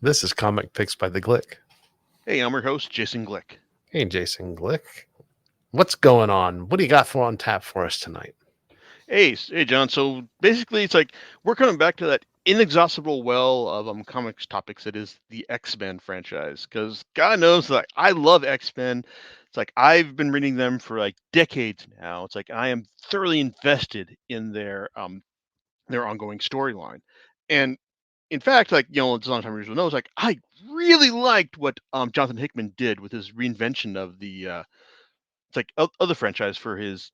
This is Comic Picks by the Glick. Hey, I'm your host, Jason Glick. Hey, Jason Glick. What's going on? What do you got for on tap for us tonight? Hey, John. So basically, it's like we're coming back to that inexhaustible well of comics topics that is the X-Men franchise. Because God knows, like I love X-Men. It's like I've been reading them for like decades now. It's like I am thoroughly invested in their ongoing storyline. And in fact, like it's a long time readers will know, it's like I really liked what Jonathan Hickman did with his reinvention of the it's like other franchise for his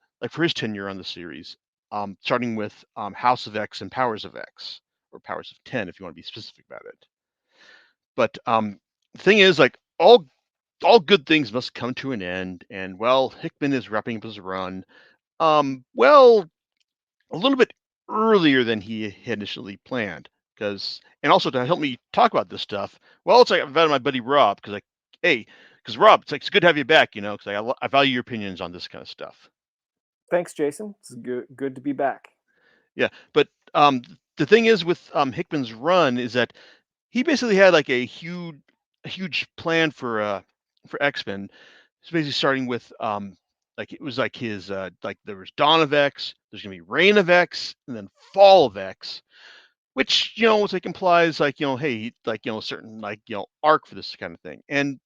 tenure on the series, starting with House of X and Powers of X, or Powers of 10 if you want to be specific about it. But the thing is, like all good things must come to an end, and well, Hickman is wrapping up his run. Well, a little bit earlier than he had initially planned, and also to help me talk about this stuff. Well, it's like I've invited my buddy Rob because Rob, it's good to have you back, because I value your opinions on this kind of stuff. Thanks, Jason. It's good to be back. Yeah, but the thing is with Hickman's run is that he basically had like a huge plan for X-Men. It's basically starting with like it was like his like there was Dawn of X, there's gonna be Reign of X, and then Fall of X, which it's like implies like hey like a certain like arc for this kind of thing. And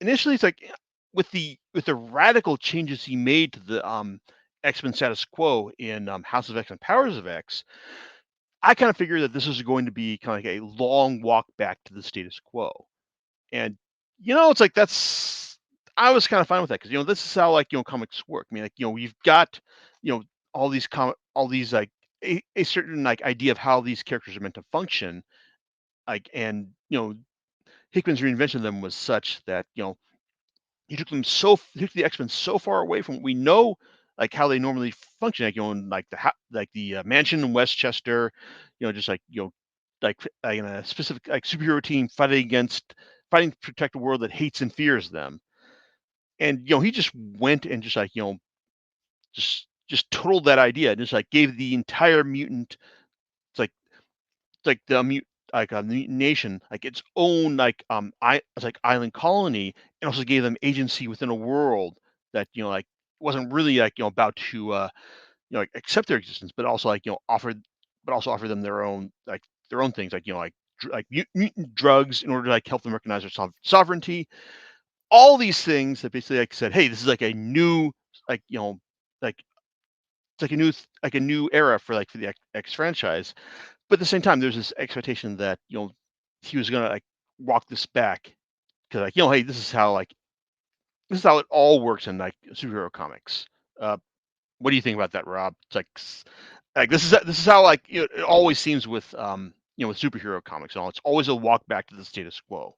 initially it's like with the radical changes he made to the X-Men status quo in House of X and Powers of X, I kind of figured that this was going to be kind of like a long walk back to the status quo. And it's like I was kind of fine with that because this is how like comics work. I mean, like we've got you know all these like a certain like idea of how these characters are meant to function. Like, and Hickman's reinvention of them was such that he took the X-Men so far away from what we know, like how they normally function, like in like the mansion in Westchester, just like like in a specific like superhero team fighting to protect a world that hates and fears them. And he just went and just like just totaled that idea and just like gave the entire mutant it's like the mute like a nation like its own like it's like island colony, and also gave them agency within a world that like wasn't really like about to like accept their existence, but also like offer them their own things like like mutant drugs in order to like help them recognize their sovereignty. All these things that basically like said, hey, this is like a new like like it's like a new era for the X franchise. But at the same time, there's this expectation that he was gonna like walk this back because like hey, this is how it all works in like superhero comics. Uh, what do you think about that, Rob? It's like this is how like it always seems with with superhero comics and all. It's always a walk back to the status quo.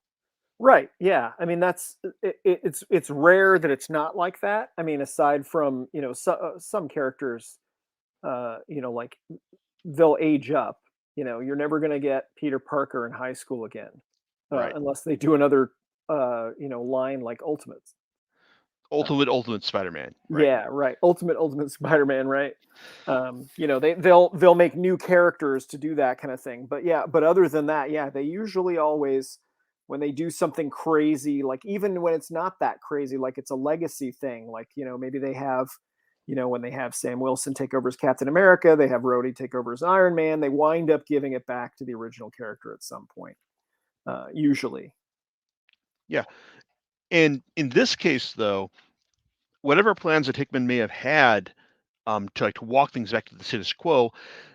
Right. Yeah. I mean, it's rare that it's not like that. I mean, aside from some characters, like they'll age up. You're never going to get Peter Parker in high school again, Right. unless they do another line like Ultimates. Ultimate Spider-Man. Right. Yeah, right. Ultimate Spider-Man, right? They'll make new characters to do that kind of thing. But yeah, but other than that, yeah, they usually always when they do something crazy, like even when it's not that crazy, like it's a legacy thing, like maybe they have, when they have Sam Wilson take over as Captain America, they have Rhodey take over as Iron Man, they wind up giving it back to the original character at some point, usually. Yeah. And in this case, though, whatever plans that Hickman may have had to like to walk things back to the status quo,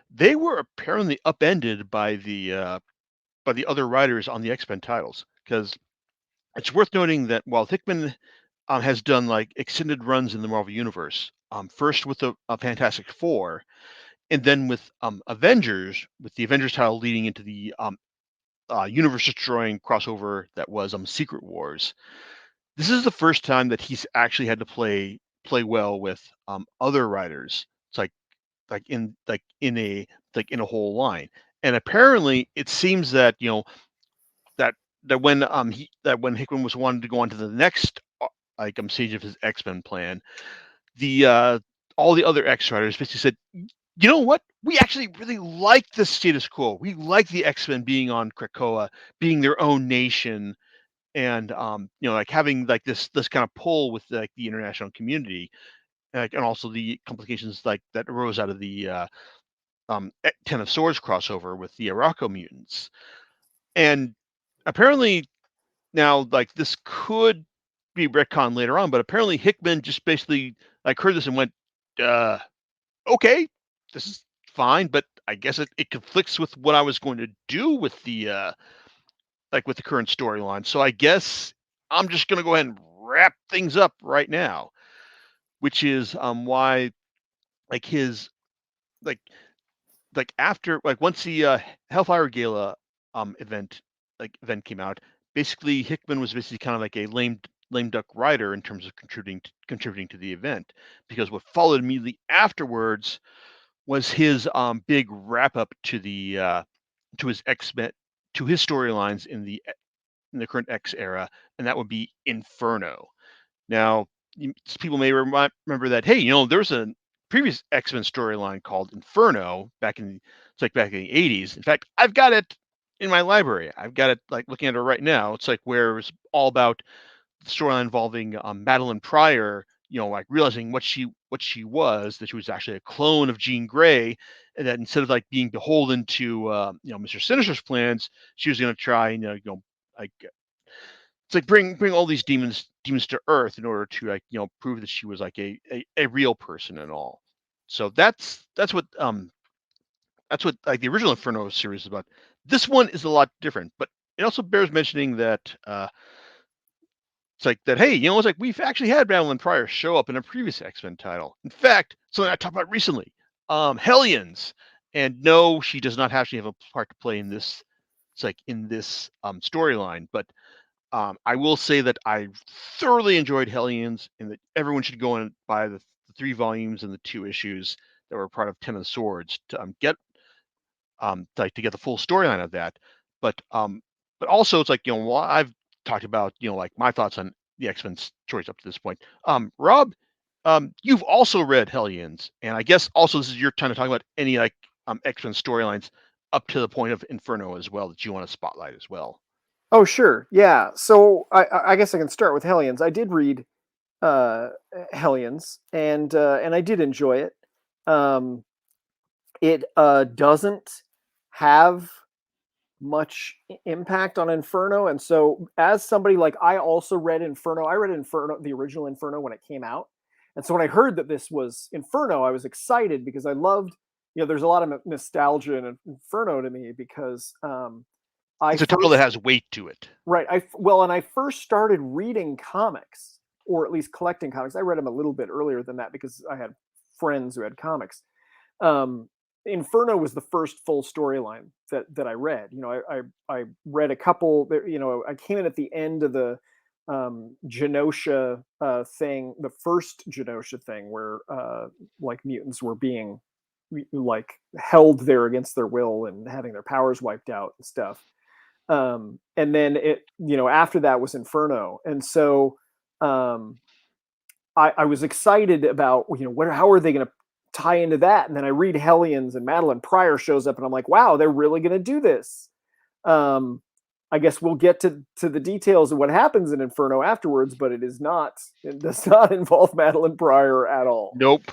they were apparently upended by the other writers on the X-Men titles. Because it's worth noting that while Hickman has done like extended runs in the Marvel Universe, first with the Fantastic Four, and then with Avengers, with the Avengers title leading into the universe-destroying crossover that was Secret Wars. This is the first time that he's actually had to play well with other writers. It's like in a whole line. And apparently, it seems that that that when Hickman was wanting to go on to the next stage of his X-Men plan, the all the other X writers basically said, you know what? We actually really like the status quo. We like the X-Men being on Krakoa, being their own nation, and like having like this kind of pull with like the international community, and also the complications like that arose out of the Ten of Swords crossover with the Arakko mutants. And apparently now, like, this could be retcon later on, but apparently Hickman just basically like heard this and went, okay, this is fine, but I guess it conflicts with what I was going to do with the with the current storyline. So I guess I'm just gonna go ahead and wrap things up right now, which is why like his like after once the Hellfire Gala event came out, basically Hickman was basically kind of like a lame duck writer in terms of contributing to the event, because what followed immediately afterwards was his big wrap up to the to his X-Men to his storylines in the current X era, and that would be Inferno. Now, people may remember that, hey, there's a previous X-Men storyline called Inferno back in the 80s. In fact, I've got it in my library. I've got it like looking at it right now. It's like where it was all about the storyline involving Madeline Pryor, like realizing what she was, that she was actually a clone of Jean Grey, and that instead of like being beholden to Mr. Sinister's plans, she was going to try and like it's like bring all these demons to Earth in order to prove that she was like a real person and all. So that's what like the original Inferno series is about. This one is a lot different, but it also bears mentioning that it's like that, hey, it's like we've actually had Madeline Pryor show up in a previous X-Men title. In fact, something I talked about recently, Hellions. And no, she does not actually have a part to play in this. It's like in this storyline, but I will say that I thoroughly enjoyed Hellions, and that everyone should go and buy the 3 volumes and the 2 issues that were part of Ten of Swords to get to get the full storyline of that. But also it's like well, I've talked about like my thoughts on the X-Men stories up to this point. Rob, you've also read Hellions, and I guess also this is your time to talk about any like X-Men storylines up to the point of Inferno as well that you want to spotlight as well. Oh, sure. Yeah. So I guess I can start with Hellions. I did read Hellions, and I did enjoy it. It doesn't have much impact on Inferno, and so as somebody like I also read Inferno. I read Inferno, the original Inferno, when it came out, and so when I heard that this was Inferno, I was excited because I loved. There's a lot of nostalgia in Inferno to me because it's a title that has weight to it. Right. And I first started reading comics, or at least collecting comics. I read them a little bit earlier than that because I had friends who had comics. Inferno was the first full storyline that I read. I read a couple. I came in at the end of the Genosha thing, the first Genosha thing, where like mutants were being like held there against their will and having their powers wiped out and stuff. And then after that was Inferno, and so I was excited about how are they going to tie into that, and then I read Hellions and Madeline Pryor shows up, and I'm like, wow, they're really going to do this. I guess we'll get to the details of what happens in Inferno afterwards, but it does not involve Madeline Pryor at all. Nope.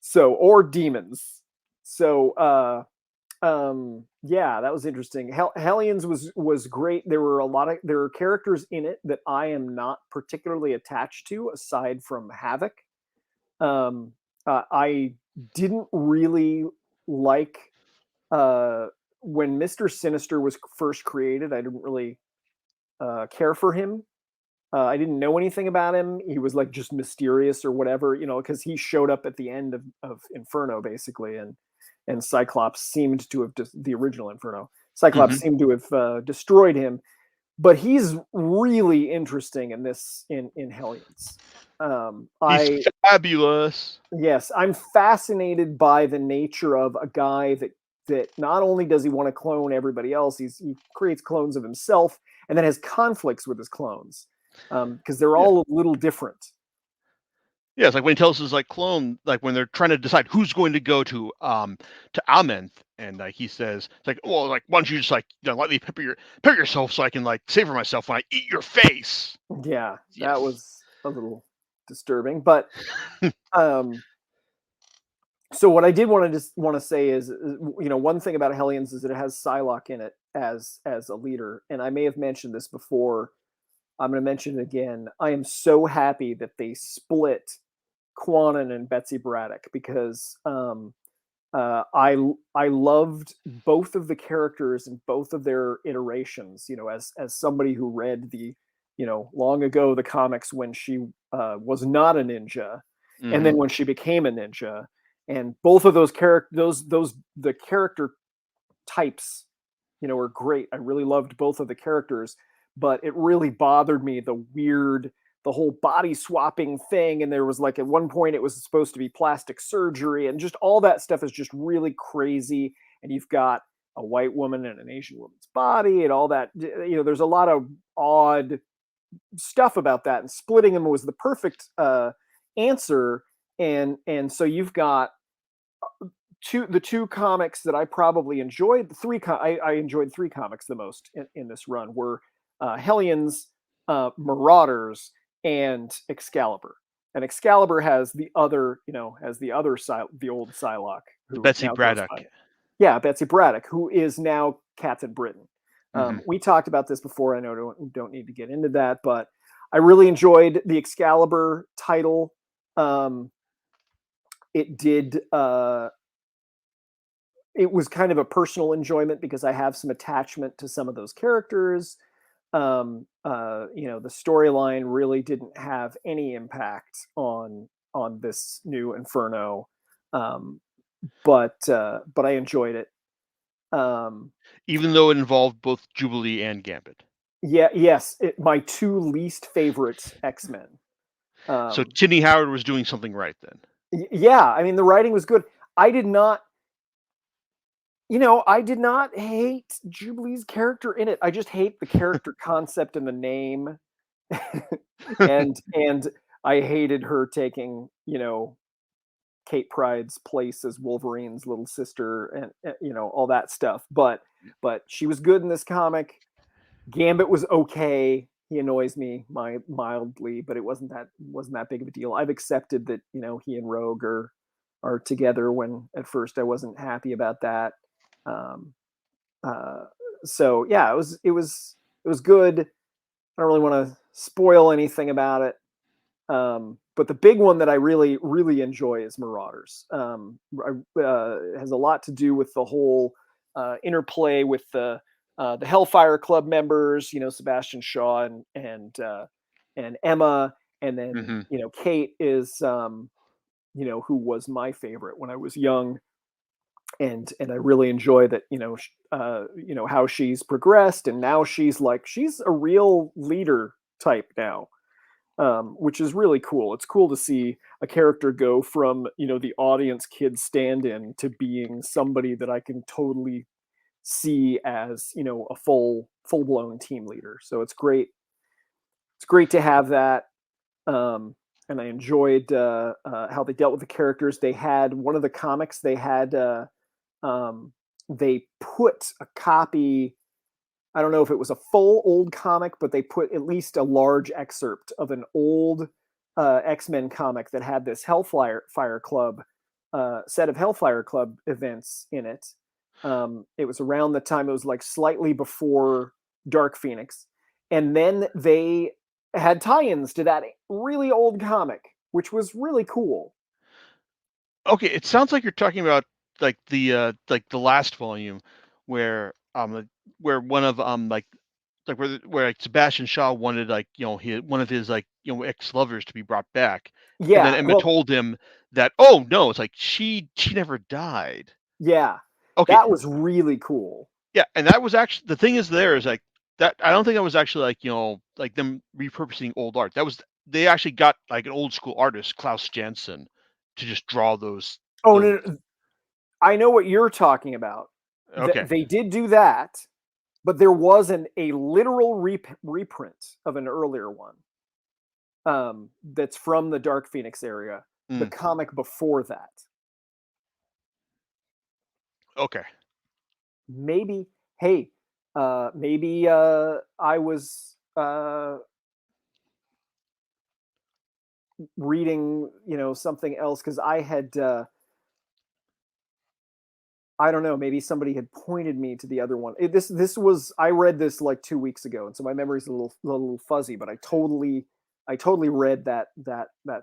So, or demons. So yeah, that was interesting. Hellions was great. There were characters in it that I am not particularly attached to, aside from Havoc. I didn't really like when Mr. Sinister was first created. I didn't really care for him. I didn't know anything about him. He was like just mysterious or whatever, because he showed up at the end of Inferno basically, and Cyclops seemed to have the original Inferno. Cyclops seemed to have destroyed him, but he's really interesting in this in Hellions. He's fabulous. Yes, I'm fascinated by the nature of a guy that not only does he want to clone everybody else, he creates clones of himself, and then has conflicts with his clones because they're all a little different. Yeah, it's like when he tells his like clone, like when they're trying to decide who's going to go to Amenth, and like he says, it's like, well, like why don't you just like let me pepper yourself so I can like savor myself when I eat your face. Yeah, that Yes. was a little disturbing, but um so what I did want to say is, one thing about Hellions is that it has Psylocke in it as a leader, and I may have mentioned this before. I'm going to mention it again. I am so happy that they split Quanon and Betsy Braddock, because I loved both of the characters and both of their iterations. As somebody who read the long ago the comics when she was not a ninja, and then when she became a ninja, and both of those the character types were great. I really loved both of the characters, but it really bothered me the whole body swapping thing. And there was like at one point it was supposed to be plastic surgery, and just all that stuff is just really crazy. And you've got a white woman and an Asian woman's body and all that. There's a lot of odd stuff about that, and splitting them was the perfect answer. And so you've got the two comics that I probably enjoyed. I enjoyed three comics the most in this run were Hellions, Marauders, and Excalibur. And Excalibur has the other, the old Psylocke, who Betsy now goes Braddock. by, Betsy Braddock, who is now Captain Britain. We talked about this before. I know don't need to get into that, but I really enjoyed the Excalibur title. It did. It was kind of a personal enjoyment because I have some attachment to some of those characters. The storyline really didn't have any impact on this new Inferno, but I enjoyed it. Even though it involved both Jubilee and Gambit. Yes, my two least favorite X-Men. So Tidney Howard was doing something right then. Yeah, I mean the writing was good. I did not hate Jubilee's character in it. I just hate the character concept and the name. and I hated her taking, Kate Pryde's place as Wolverine's little sister, and all that stuff. But she was good in this comic. Gambit was okay. He annoys me mildly, but it wasn't that big of a deal. I've accepted that, he and Rogue are together, when at first I wasn't happy about that. So yeah, it was good. I don't really want to spoil anything about it. But the big one that I really, really enjoy is Marauders. It has a lot to do with the whole interplay with the Hellfire Club members, Sebastian Shaw and Emma, and then Kate is who was my favorite when I was young, and I really enjoy that, how she's progressed, and now she's a real leader type now, which is really cool. It's cool to see a character go from, the audience kid stand-in to being somebody that I can totally see as, a full-blown team leader. So it's great. It's great to have that. And I enjoyed how they dealt with the characters. They had one of the comics. They had they put a copy. I don't know if it was a full old comic, but they put at least a large excerpt of an old X-Men comic that had this Hellfire Club set of Hellfire Club events in it. It was around the time, it was like slightly before Dark Phoenix. And then they had tie-ins to that really old comic, which was really cool. Okay, it sounds like you're talking about like the last volume where one of where like Sebastian Shaw wanted one of his ex-lovers to be brought back. Yeah. And then Emma told him that, oh no, it's like she never died. Yeah. Okay. That was really cool. Yeah, and that was actually the thing is like that. I don't think that was actually like them repurposing old art. They actually got like an old school artist, Klaus Janson, to just draw those. Oh, no, I know what you're talking about. Okay. They did do that, but there wasn't a literal reprint of an earlier one. that's from the Dark Phoenix area. The comic before that. Okay. Maybe, hey, maybe I was reading, something else, because I had I don't know, maybe somebody had pointed me to the other one. This was, I read this like 2 weeks ago, and so my memory's a little fuzzy, but I totally read that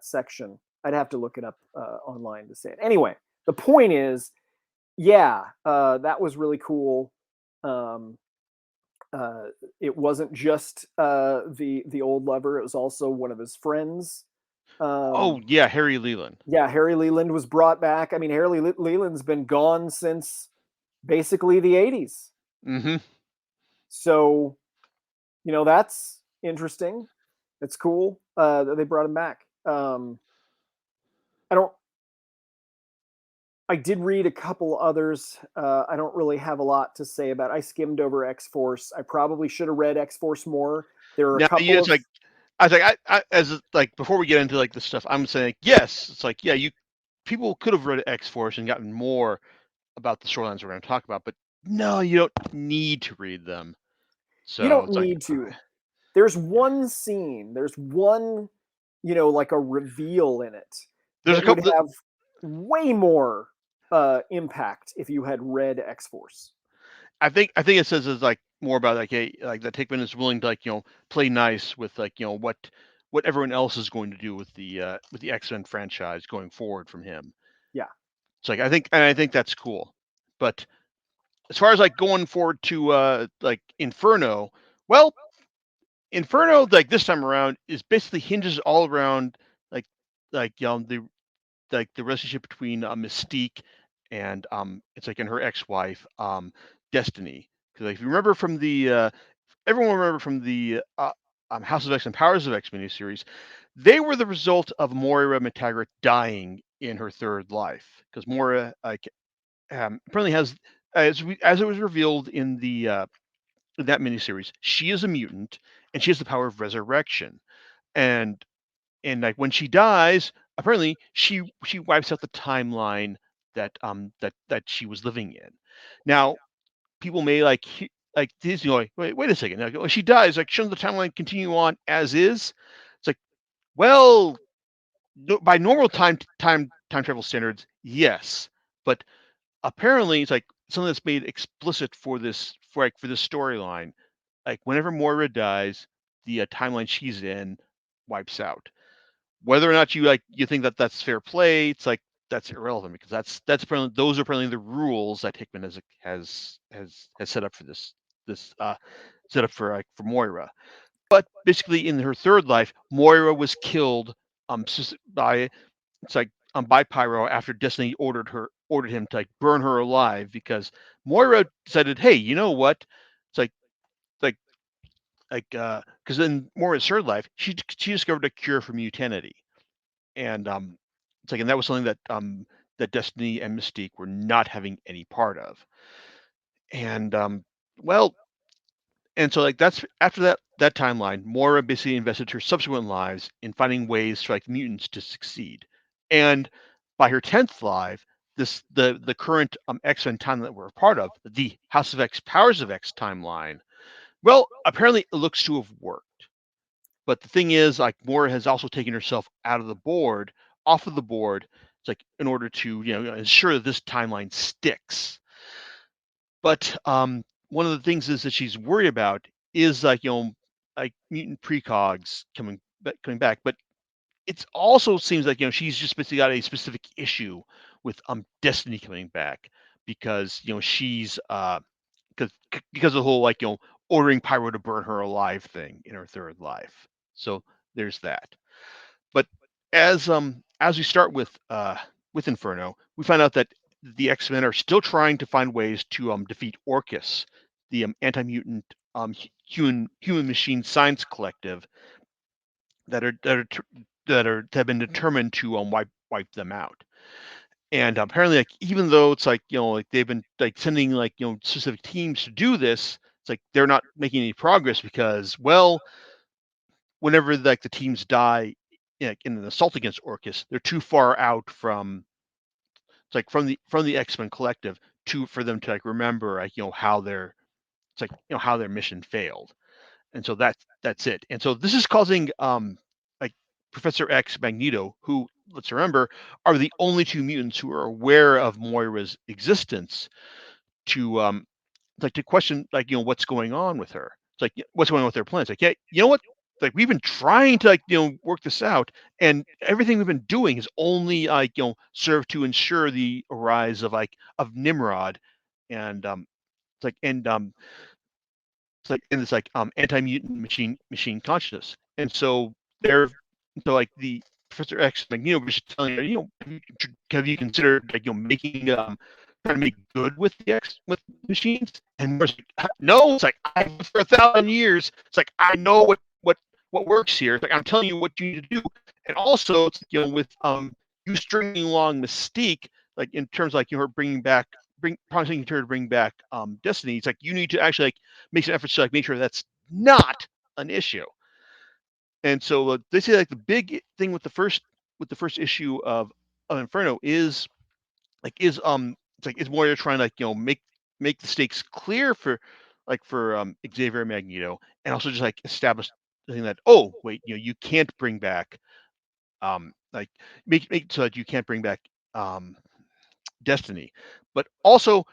section. I'd have to look it up online to say it. Anyway, the point is, yeah, that was really cool. It wasn't just the old lover; it was also one of his friends. Oh yeah, Harry Leland. Yeah, Harry Leland was brought back. I mean, Harry Leland's been gone since basically the 80s. Mm-hmm. So, that's interesting. It's cool that they brought him back. I did read a couple others. I don't really have a lot to say about it. I skimmed over X-Force. I probably should have read X-Force more. There are a couple It's of... like, I was like, I as like before we get into like the stuff, I'm saying yes. It's like, yeah, people could have read X-Force and gotten more about the storylines we're going to talk about, but no, you don't need to read them. So You don't it's like, need to. There's one scene. There's one, like a reveal in it there's a that would couple. have way more impact if you had read X-Force. I think it says is like more about like that Hickman is willing to play nice with what everyone else is going to do with the X-Men franchise going forward from him. Yeah. It's like I think that's cool. But as far as like going forward to like Inferno, well, Inferno like this time around is basically hinges all around like the the relationship between Mystique and it's like and her ex-wife Destiny, because if you remember from the everyone will remember from the House of X and Powers of X miniseries, they were the result of Moira McTaggart dying in her third life, because Moira apparently has as it was revealed in the that miniseries, she is a mutant and she has the power of resurrection, and like when she dies, apparently she wipes out the timeline that she was living in. Now people may like Disney like wait a second, like, when she dies, like shouldn't the timeline continue on as is? It's like, well, no, by normal time travel standards, yes, but apparently it's like something that's made explicit for this storyline. Like whenever Moira dies, the timeline she's in wipes out. Whether or not you think that that's fair play, it's like that's irrelevant, because that's apparently those are apparently the rules that Hickman has set up for this set up for Moira. But basically, in her third life, Moira was killed by by Pyro after Destiny ordered him to like burn her alive, because Moira decided, hey, you know what? It's like because in Moira's third life, she discovered a cure for mutanity, and it's like, and that was something that Destiny and Mystique were not having any part of, and well, and so like that's after that timeline, Moira basically invested her subsequent lives in finding ways for like mutants to succeed, and by her 10th life, the current X-Men timeline that we're a part of, the House of X Powers of X timeline, well, apparently it looks to have worked. But the thing is, like, Moira has also taken herself off of the board. It's like in order to ensure that this timeline sticks. But one of the things is that she's worried about is like like mutant precogs coming back. But it also seems like she's just basically got a specific issue with Destiny coming back, because she's because of the whole like ordering Pyro to burn her alive thing in her third life. So there's that. But as we start with Inferno, we find out that the X-Men are still trying to find ways to defeat Orcus, the anti-mutant human machine science collective that have been determined to wipe them out. And apparently, like, even though it's like like they've been like sending like specific teams to do this, it's like they're not making any progress, because, well, whenever like the teams die, like in an assault against Orcus, they're too far out from it's like from the X-Men collective for them to like remember like how how their mission failed, and so that's it. And so this is causing like Professor X, Magneto, who, let's remember, are the only two mutants who are aware of Moira's existence, to to question like what's going on with her. It's like, what's going on with their plans? Like, yeah, you know what? Like, we've been trying to work this out, and everything we've been doing is only like serve to ensure the rise of Nimrod, and it's like and it's like in this like anti-mutant machine consciousness. And so they're so like the Professor X Magneto was just telling her, have you considered like making trying to make good with with machines? And we're like, no. It's like, for 1,000 years, it's like, I know what works here. It's like, I'm telling you what you need to do. And also, it's with you stringing along Mystique, like in terms of like her promising her to bring back Destiny. It's like, you need to actually like make some efforts to like make sure that's not an issue. And so they say like the big thing with the first issue of Inferno is it's like, is Moira trying to like make the stakes clear for Xavier and Magneto, and also just like establish the thing that, oh wait, you can't bring back like make so that you can't bring back Destiny. But also,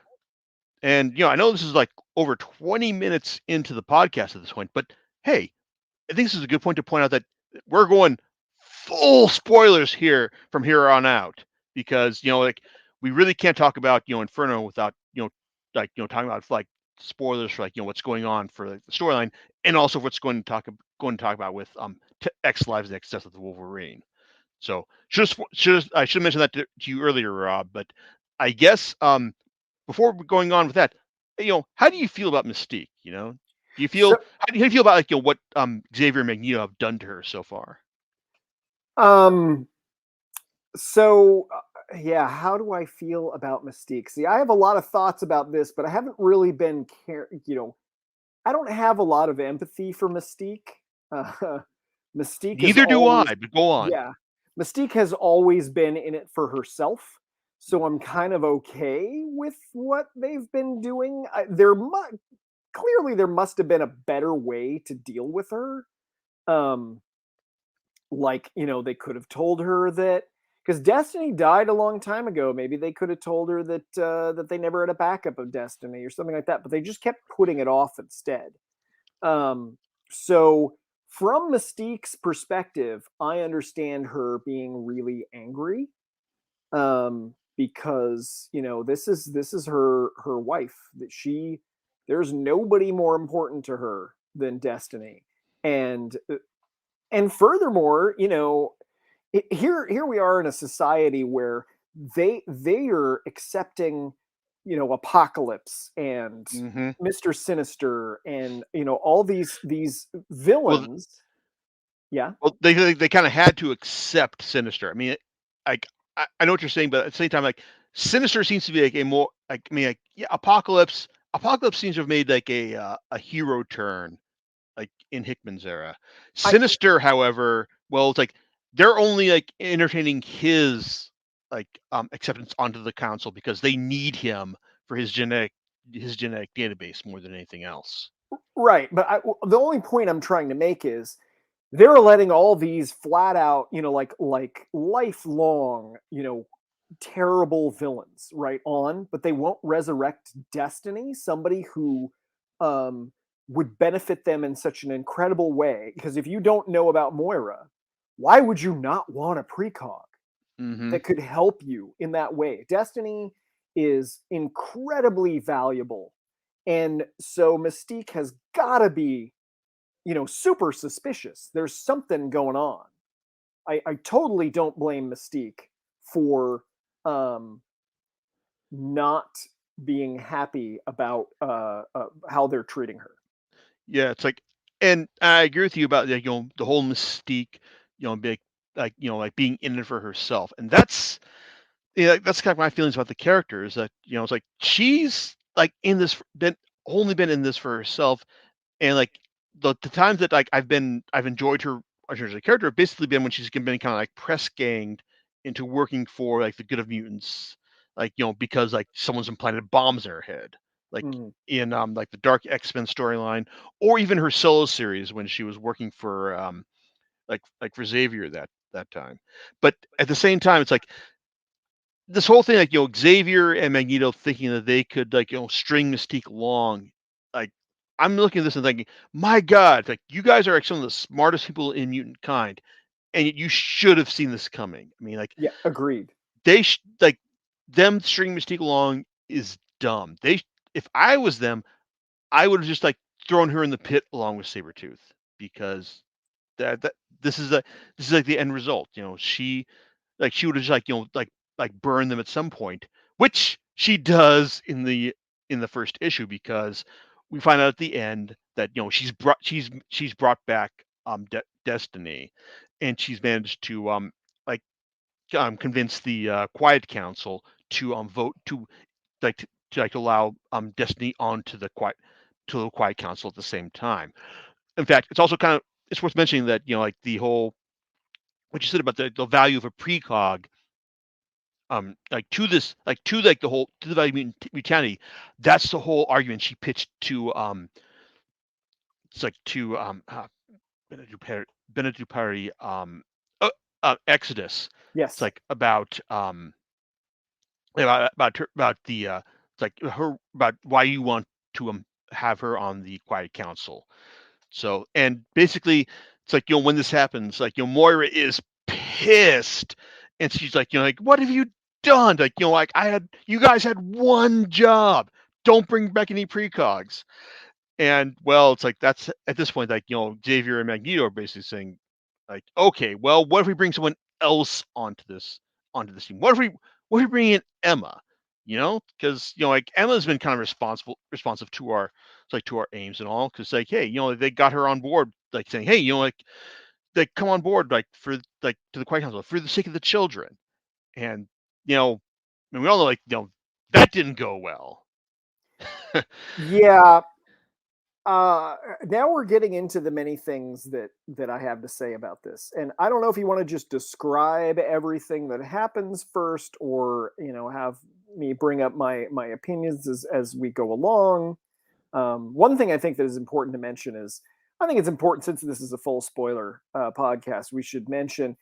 and I know this is like over 20 minutes into the podcast at this point, but hey, I think this is a good point to point out that we're going full spoilers here from here on out, because like we really can't talk about Inferno without talking about like spoilers for like what's going on for the storyline, and also what's going to talk about with X Lives Next Death of the Wolverine. So I should have mentioned that to you earlier, Rob, but I guess before going on with that, how do you feel about Mystique? Do you feel So, how do you feel about like what Xavier and Magneto have done to her so far? so yeah, how do I feel about Mystique? See, I have a lot of thoughts about this, but I haven't really been I don't have a lot of empathy for Mystique. Uh, Mystique is Neither do always, I, but go on. yeah, Mystique has always been in it for herself. So I'm kind of okay with what they've been doing. Clearly there must have been a better way to deal with her. Like, they could have told her that, because Destiny died a long time ago. Maybe they could have told her that that they never had a backup of Destiny or something like that, but they just kept putting it off instead. So from Mystique's perspective, I understand her being really angry, because this is her wife, that there's nobody more important to her than Destiny. And furthermore, here we are in a society where they are accepting Apocalypse and Mr. Sinister and all these villains. Yeah. Well, they kind of had to accept Sinister. I mean, like I know what you're saying, but at the same time, like Sinister seems to be like a more like, I mean, like, yeah, Apocalypse seems to have made like a hero turn like in Hickman's era. Sinister, however, well, it's like they're only like entertaining his like acceptance onto the council because they need him for his genetic database more than anything else. Right, but the only point I'm trying to make is they're letting all these flat out, like lifelong, terrible villains right on, but they won't resurrect Destiny, somebody who would benefit them in such an incredible way. Because if you don't know about Moira, why would you not want a precog that could help you in that way? Destiny is incredibly valuable. And so Mystique has got to be, super suspicious. There's something going on. I totally don't blame Mystique for not being happy about how they're treating her. Yeah, it's like, and I agree with you about the whole Mystique, big like being in it for herself, and that's that's kind of my feelings about the character, is that it's like she's like in this only been in this for herself, and like the times that like I've enjoyed her as a character have basically been when she's been kind of like press ganged into working for like the good of mutants, like because like someone's implanted bombs in her head, like in like the Dark X-Men storyline, or even her solo series when she was working for like for Xavier that time. But at the same time, it's like this whole thing, like Xavier and Magneto thinking that they could like string Mystique along, like I'm looking at this and thinking, my God, like you guys are like some of the smartest people in mutant kind, and you should have seen this coming. I mean, like Yeah, agreed. they like them stringing Mystique along is dumb. If I was them, I would have just like thrown her in the pit along with Sabretooth, because that this is like the end result. She would have just like burn them at some point, which she does in the first issue, because we find out at the end that she's brought back Destiny, and she's managed to like convince the Quiet Council to vote to like allow Destiny onto the Quiet Council at the same time. In fact, it's also kind of it's worth mentioning that like the whole what you said about the value of a precog, like to this, like to like the whole to the value of mutanity. That's the whole argument she pitched to it's like to Benedict Perry Exodus. Yes. It's like about about the it's like her about why you want to have her on the Quiet Council. So, and basically, it's like when this happens, like Moira is pissed, and she's like, like, what have you done? Like, like you guys had one job. Don't bring back any precogs. And well, it's like that's at this point, like Xavier and Magneto are basically saying, like, okay, well, what if we bring someone else onto this team? What if we bring in Emma? Because like Emma's been kind of responsive to our aims and all. Because like, hey, they got her on board, like saying, hey, like they come on board, like for like to the Quiet Council for the sake of the children. And and we all know, like that didn't go well. Yeah. Now we're getting into the many things that I have to say about this, and I don't know if you want to just describe everything that happens first, or have me bring up my opinions as we go along. One thing I think that is important to mention is, I think it's important, since this is a full spoiler podcast, we should mention,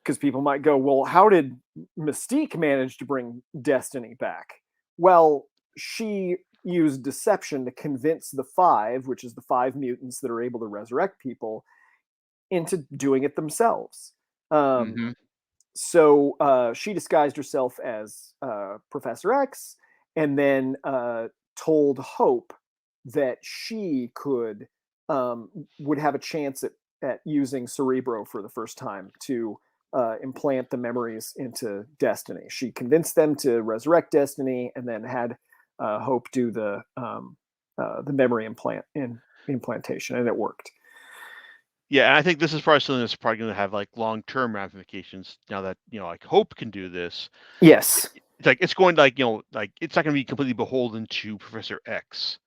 because people might go, well, how did Mystique manage to bring Destiny back? Well, she used deception to convince the Five, which is the 5 mutants that are able to resurrect people, into doing it themselves. So she disguised herself as Professor X, and then told Hope that she would have a chance at using Cerebro for the first time to implant the memories into Destiny. She convinced them to resurrect Destiny, and then had Hope do the memory implantation, and it worked. Yeah, and I think this is probably something that's probably going to have like long-term ramifications now that like Hope can do this. Yes. It's like it's going to like it's not going to be completely beholden to Professor X.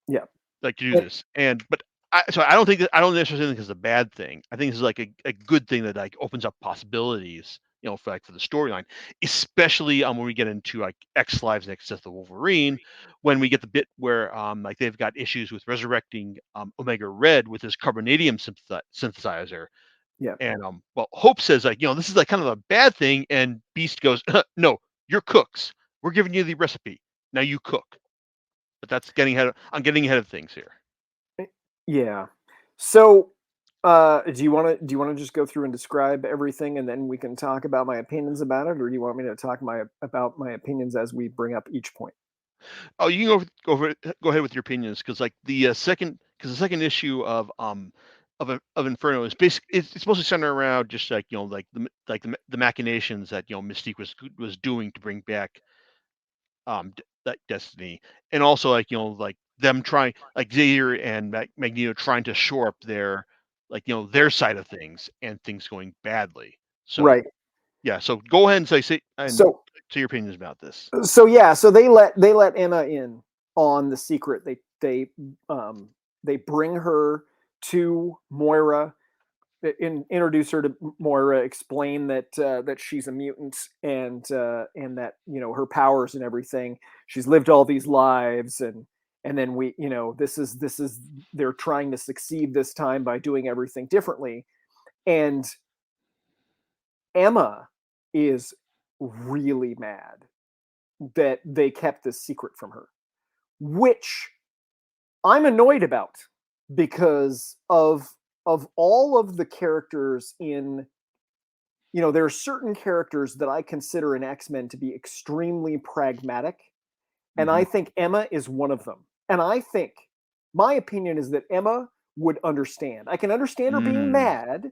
Yeah. Like to do this, but I don't necessarily think it's a bad thing. I think this is like a good thing that like opens up possibilities, for the storyline, especially when we get into like X Lives Next Death of Wolverine, when we get the bit where like they've got issues with resurrecting Omega Red with his carbonadium synthesizer. Yeah. And well, Hope says like this is like kind of a bad thing, and Beast goes, no, you're cooks. We're giving you the recipe. Now you cook. But that's I'm getting ahead of things here. Yeah. So, do you want to just go through and describe everything, and then we can talk about my opinions about it, or do you want me to talk about my opinions as we bring up each point? Oh, you can go ahead with your opinions, because like the second issue of Inferno is it's mostly centered around just like like the machinations that Mystique was doing to bring back that Destiny, and also like like them trying, like Xavier and Magneto trying to shore up their their side of things, and things going badly. So Right. yeah, so go ahead and say your opinions about this. So yeah, so they let Emma in on the secret. They bring her to Moira, introduce her to Moira, explain that that she's a mutant and that her powers and everything. She's lived all these lives, and then we this is they're trying to succeed this time by doing everything differently. And Emma is really mad that they kept this secret from her, which I'm annoyed about because of all of the characters in, there are certain characters that I consider in X-Men to be extremely pragmatic, and I think Emma is one of them. And I think my opinion is that Emma would understand. I can understand her being mad,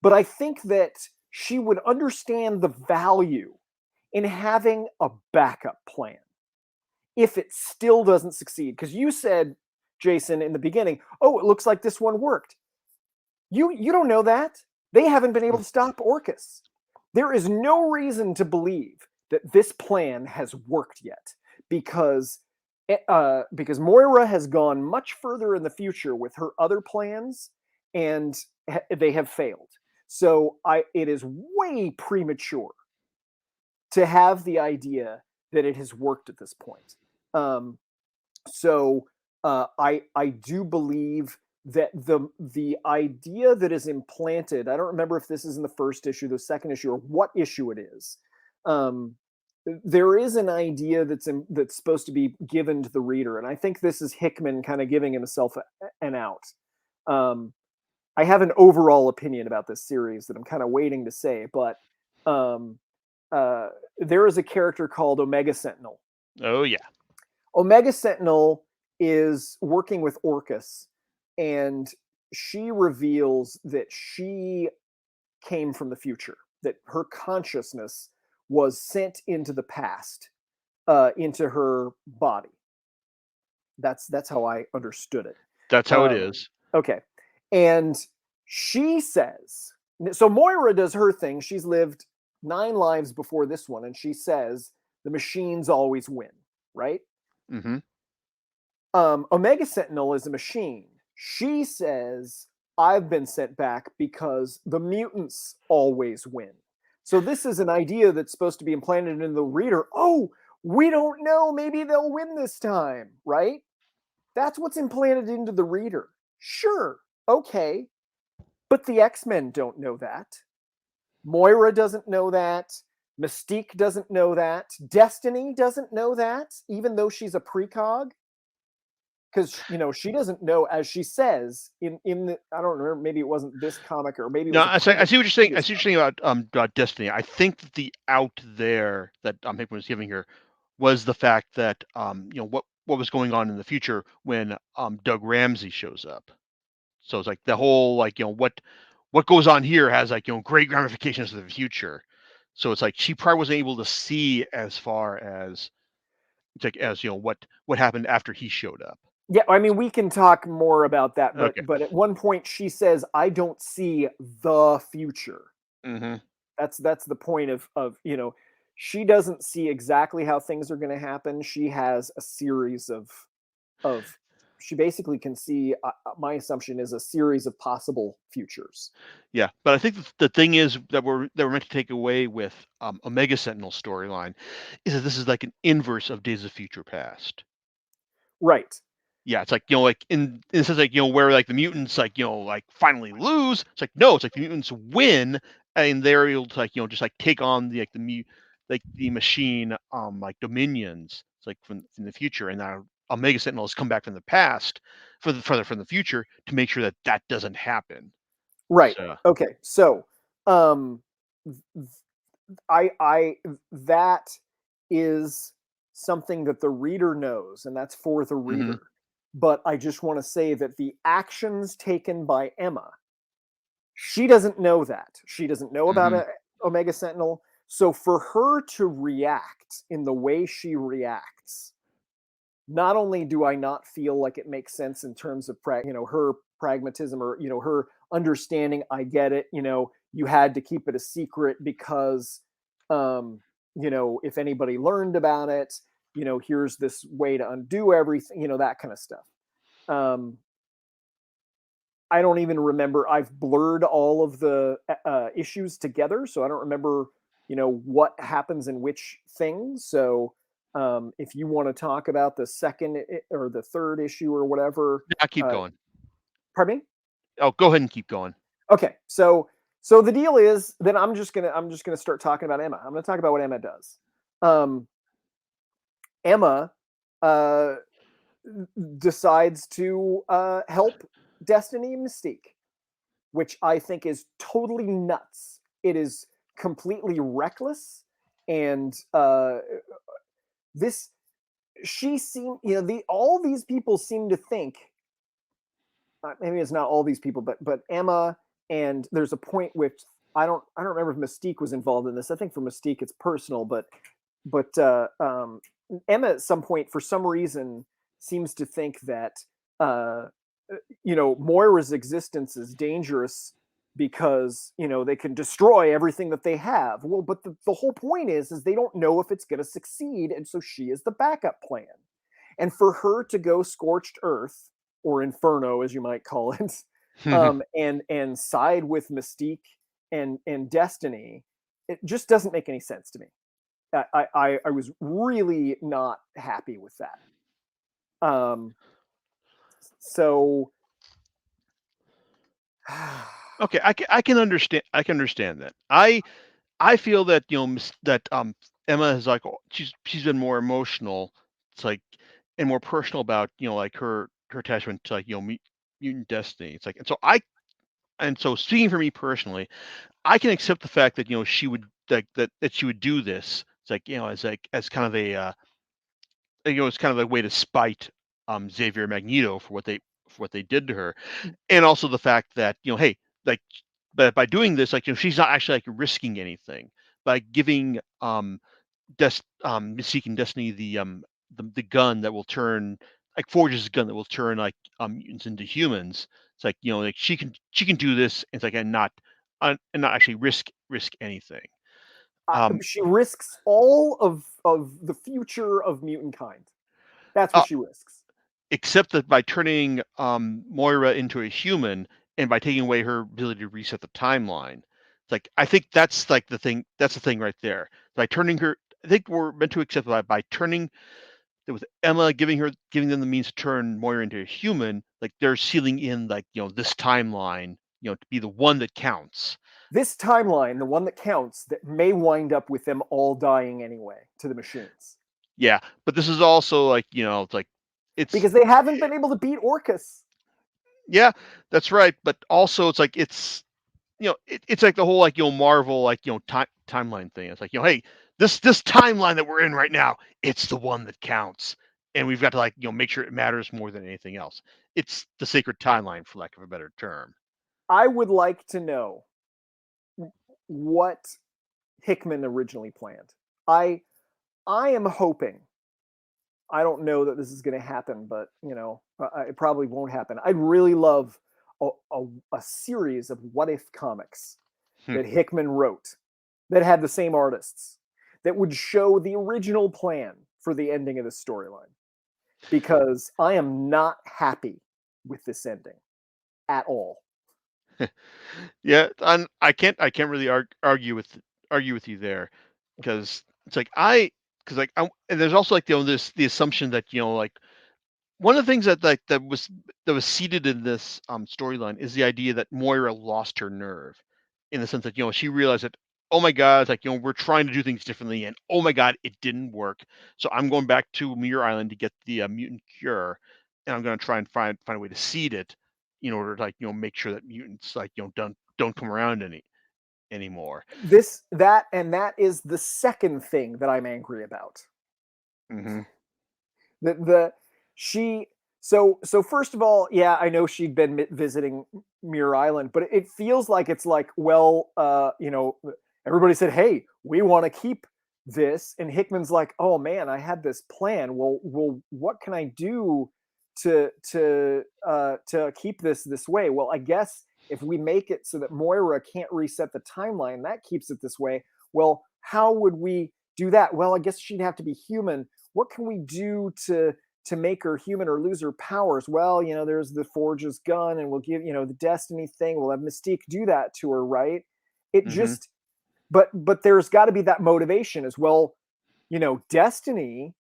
but I think that she would understand the value in having a backup plan if it still doesn't succeed. Because you said, Jason, in the beginning, oh, it looks like this one worked. You don't know that. They haven't been able to stop Orcus. There is no reason to believe that this plan has worked yet, because Moira has gone much further in the future with her other plans, and they have failed. So it is way premature to have the idea that it has worked at this point. I do believe that the idea that is implanted, I don't remember if this is in the first issue, the second issue, or what issue it is. There is an idea that's supposed to be given to the reader, and I think this is Hickman kind of giving himself an out. I have an overall opinion about this series that I'm kind of waiting to say, but there is a character called Omega Sentinel. Oh yeah. Omega Sentinel is working with Orcus, and she reveals that she came from the future, that her consciousness was sent into the past, into her body. That's how I understood it. That's how it is. Okay. And she says, so Moira does her thing. She's lived 9 lives before this one, and she says the machines always win, right? Mm-hmm. Omega Sentinel is a machine. She says, I've been sent back because the mutants always win. So this is an idea that's supposed to be implanted in the reader. Oh, we don't know. Maybe they'll win this time, right? That's what's implanted into the reader. Sure, okay. But the X-Men don't know that. Moira doesn't know that. Mystique doesn't know that. Destiny doesn't know that, even though she's a precog. Because she doesn't know, as she says in the, I don't remember, maybe it wasn't this comic, or maybe it was I see what you're saying. I see what you're saying about Destiny. I think that the out there that Hickman was giving here was the fact that what was going on in the future when Doug Ramsey shows up. So it's like the whole what goes on here has great ramifications for the future. So it's like she probably wasn't able to see as far as what happened after he showed up. Yeah, I mean, we can talk more about that, but Okay. but at one point she says, "I don't see the future." Mm-hmm. That's the point of she doesn't see exactly how things are going to happen. She has a series of she basically can see. My assumption is a series of possible futures. Yeah, but I think the thing is that we're meant to take away with Omega Sentinel storyline is that this is like an inverse of Days of Future Past. Right. Yeah, it's like like in a sense where the mutants finally lose. It's like no, it's like the mutants win and they're able to just take on the the machine dominions. It's like from the future, and now Omega Sentinel has come back from the past from the future to make sure that doesn't happen. Right. So. Okay. So, I that is something that the reader knows, and that's for the reader. Mm-hmm. But I just want to say that the actions taken by Emma, she doesn't know that. She doesn't know about Omega Sentinel. So for her to react in the way she reacts, not only do I not feel like it makes sense in terms of her pragmatism, or her understanding. I get it. You had to keep it a secret because if anybody learned about it, here's this way to undo everything, that kind of stuff. I don't even remember. I've blurred all of the issues together, so I don't remember, what happens in which things. So if you want to talk about the second or the third issue or whatever, I'll keep going. pardon me. Oh, go ahead and keep going. Okay, so the deal is that I'm just gonna start talking about Emma. I'm gonna talk about what Emma does. Emma decides to help Destiny and Mystique, which I think is totally nuts. It is completely reckless, and all these people seem to think. Maybe it's not all these people, but Emma, and there's a point which I don't remember if Mystique was involved in this. I think for Mystique it's personal, but Emma at some point, for some reason, seems to think that Moira's existence is dangerous because they can destroy everything that they have. Well, but the whole point is they don't know if it's going to succeed, and so she is the backup plan. And for her to go scorched earth, or Inferno, as you might call it, and side with Mystique and Destiny, it just doesn't make any sense to me. I was really not happy with that. So okay, I can understand that. I feel that that Emma is like she's been more emotional. It's like and more personal about like her attachment to like mutant destiny. It's like and so speaking for me personally, I can accept the fact that she would that she would do this. It's like as kind of a it's kind of a way to spite Xavier and Magneto for what they did to her, and also the fact that hey, like but by doing this, like she's not actually like risking anything by giving Mystique and Destiny the gun that will turn like Forge's gun that will turn like mutants into humans. It's like like she can do this. It's like and not actually risk anything. She risks all of the future of mutant kind. That's what she risks. Except that by turning Moira into a human and by taking away her ability to reset the timeline, it's like I think that's like the thing. That's the thing right there. By turning her, I think we're meant to accept by turning with Emma giving them the means to turn Moira into a human. Like they're sealing in like this timeline, to be the one that counts. This timeline, the one that counts, that may wind up with them all dying anyway to the machines. Yeah, but this is also like it's like it's because they haven't been able to beat Orcus. Yeah, that's right. But also, it's like it's it's like the whole like Marvel like timeline thing. It's like hey, this timeline that we're in right now, it's the one that counts, and we've got to like make sure it matters more than anything else. It's the sacred timeline, for lack of a better term. I would like to know what Hickman originally planned. I am hoping. I don't know that this is going to happen, but it probably won't happen. I'd really love a series of what if comics that Hickman wrote that had the same artists that would show the original plan for the ending of the storyline, because I am not happy with this ending at all. Yeah, I can't really argue with you there, because it's like and there's also like this the assumption that like one of the things that was seeded in this storyline is the idea that Moira lost her nerve, in the sense that she realized that, oh my god, it's like we're trying to do things differently, and oh my god, it didn't work, so I'm going back to Muir Island to get the mutant cure, and I'm going to try and find a way to seed it in order to like make sure that mutants like don't come around anymore. That is the second thing that I'm angry about. Mm-hmm. So first of all, yeah, I know she'd been visiting Muir Island, but it feels like it's like, well, everybody said, hey, we want to keep this, and Hickman's like, oh man, I had this plan. Well, what can I do to keep this way? Well, I guess if we make it so that Moira can't reset the timeline, that keeps it this way. Well, how would we do that? Well, I guess she'd have to be human. What can we do to to make her human or lose her powers. Well, there's the Forge's gun, and we'll give, the Destiny thing. We'll have Mystique do that to her, right? It Mhm. just, but there's got to be that motivation as well. Destiny